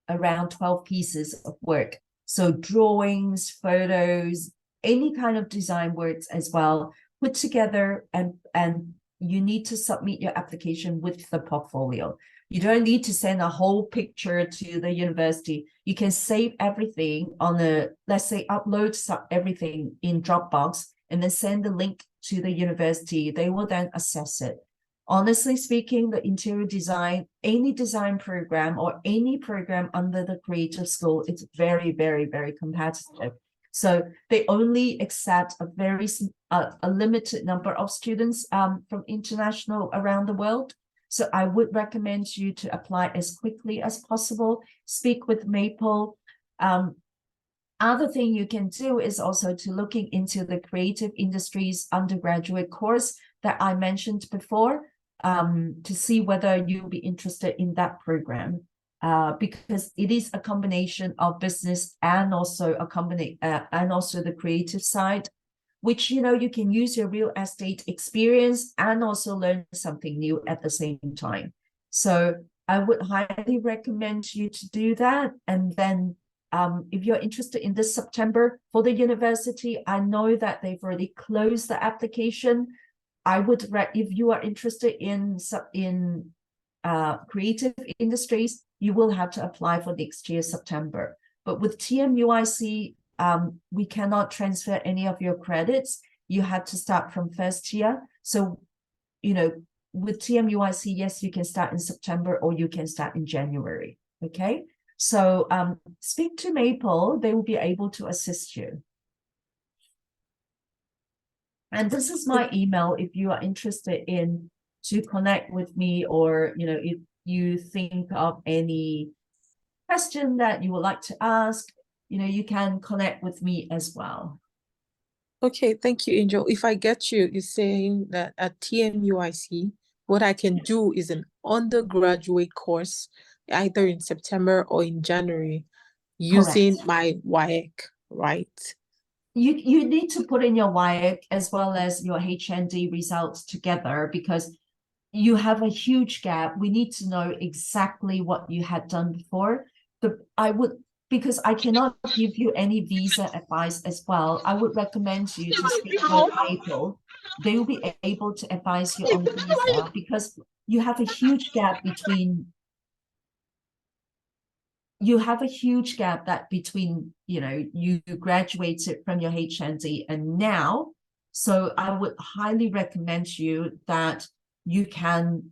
around 12 pieces of work. So drawings, photos, any kind of design works as well, put together, and you need to submit your application with the portfolio. You don't need to send a whole picture to the university. You can save everything on a, let's say, upload everything in Dropbox and then send the link to the university. They will then assess it. Honestly speaking, the interior design, any design program or any program under the creative school, it's very, very, very competitive. So they only accept a very a limited number of students from international around the world. So I would recommend you to apply as quickly as possible. Speak with Maple. Other thing you can do is also to looking into the creative industries undergraduate course that I mentioned before, to see whether you'll be interested in that program, because it is a combination of business and also and also the creative side, which, you know, you can use your real estate experience and also learn something new at the same time. So I would highly recommend you to do that. And then if you're interested in this September for the university, I know that they've already closed the application. I would, if you are interested in creative industries, you will have to apply for next year, September. But with TMUIC, we cannot transfer any of your credits. You have to start from first year. So, you know, with TMUIC, yes, you can start in September or you can start in January. Okay. So speak to Maple, they will be able to assist you. And this is my email if you are interested in to connect with me, or, you know, if you think of any question that you would like to ask, you know, you can connect with me as well. Okay, thank you, Angel. If I get you, you're saying that at TMUIC, what I can do is an undergraduate course, either in September or in January, using my WIAC, right? You need to put in your WIAC as well as your HND results together, because you have a huge gap. We need to know exactly what you had done before. Because I cannot give you any visa advice as well, I would recommend you to speak with Maple. They will be able to advise you on visa, because you have a huge gap between you know, you graduated from your HND and now. So I would highly recommend you that you can,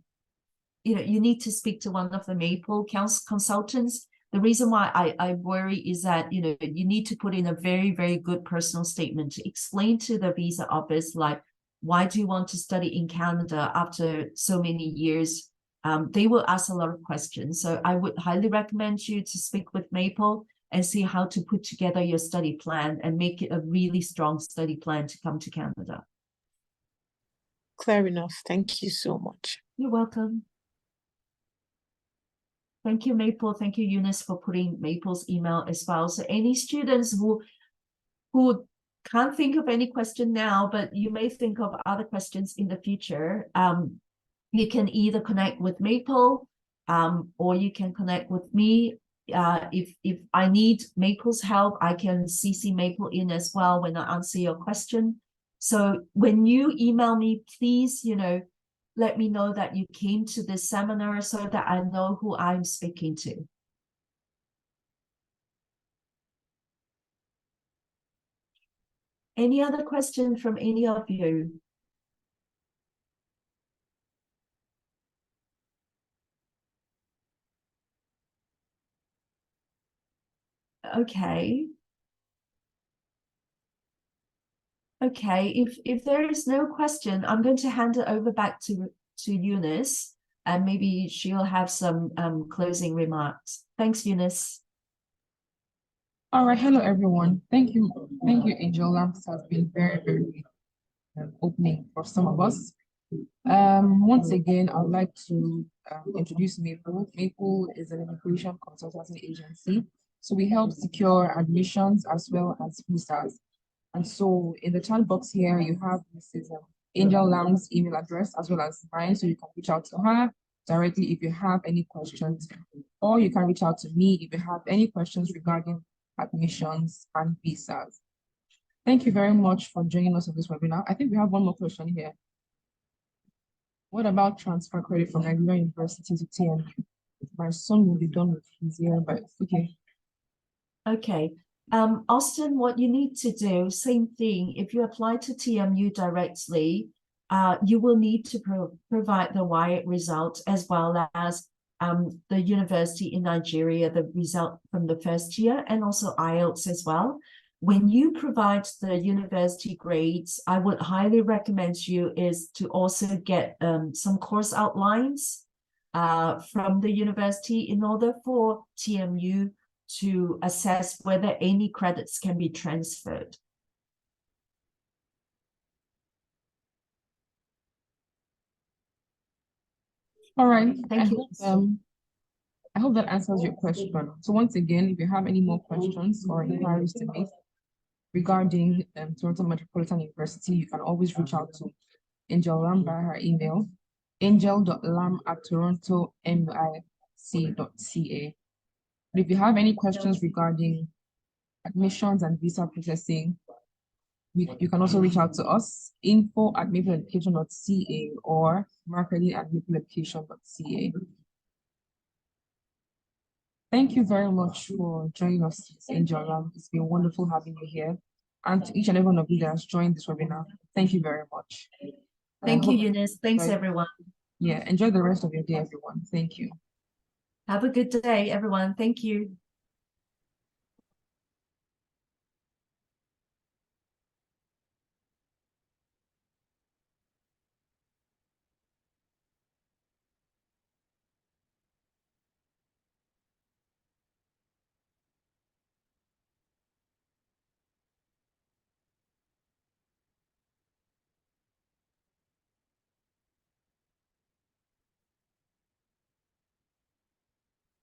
you know, you need to speak to one of the Maple consultants. The reason why I worry is that, you know, you need to put in a very, very good personal statement to explain to the visa office, like, why do you want to study in Canada after so many years? They will ask a lot of questions. So I would highly recommend you to speak with Maple and see how to put together your study plan and make it a really strong study plan to come to Canada. Clear enough. Thank you so much. You're welcome. Thank you, Maple. Thank you, Eunice, for putting Maple's email as well. So any students who can't think of any question now, but you may think of other questions in the future, you can either connect with Maple, or you can connect with me. If I need Maple's help, I can CC Maple in as well when I answer your question. So when you email me, please, you know, let me know that you came to this seminar so that I know who I'm speaking to. Any other question from any of you? Okay. Okay, if there is no question, I'm going to hand it over back to Eunice, and maybe she'll have some closing remarks. Thanks, Eunice. All right, hello everyone. Thank you, Angel. This has been very, very opening for some of us. Once again, I would like to introduce Maple. Maple is an immigration consultancy agency. So we help secure admissions as well as visas. And so in the chat box here, you have Mrs. Angel Lamb's email address as well as mine. So you can reach out to her directly if you have any questions, or you can reach out to me if you have any questions regarding admissions and visas. Thank you very much for joining us on this webinar. I think we have one more question here. What about transfer credit from Nigerian University to TMU? My son will be done with his year, but okay. Okay. Austin, what you need to do, same thing. If you apply to TMU directly, you will need to provide the WIAT result as well as the university in Nigeria, the result from the first year, and also IELTS as well. When you provide the university grades, I would highly recommend you is to also get some course outlines from the university in order for TMU to assess whether any credits can be transferred. All right. Thank you. I hope that answers your question. So once again, if you have any more questions or inquiries to make regarding Toronto Metropolitan University, you can always reach out to Angel Lam via her email, angel.lam@torontomic.ca. But if you have any questions regarding admissions and visa processing, you can also reach out to us, info@mapleeducation.ca or marketing@mapleeducation.ca. Thank you very much for joining us, Angel Lam. It's been wonderful having you here. And to each and every one of you that has joined this webinar, thank you very much. Thank you, Eunice. Thanks, everyone. Yeah, enjoy the rest of your day, everyone. Thank you. Have a good day, everyone. Thank you.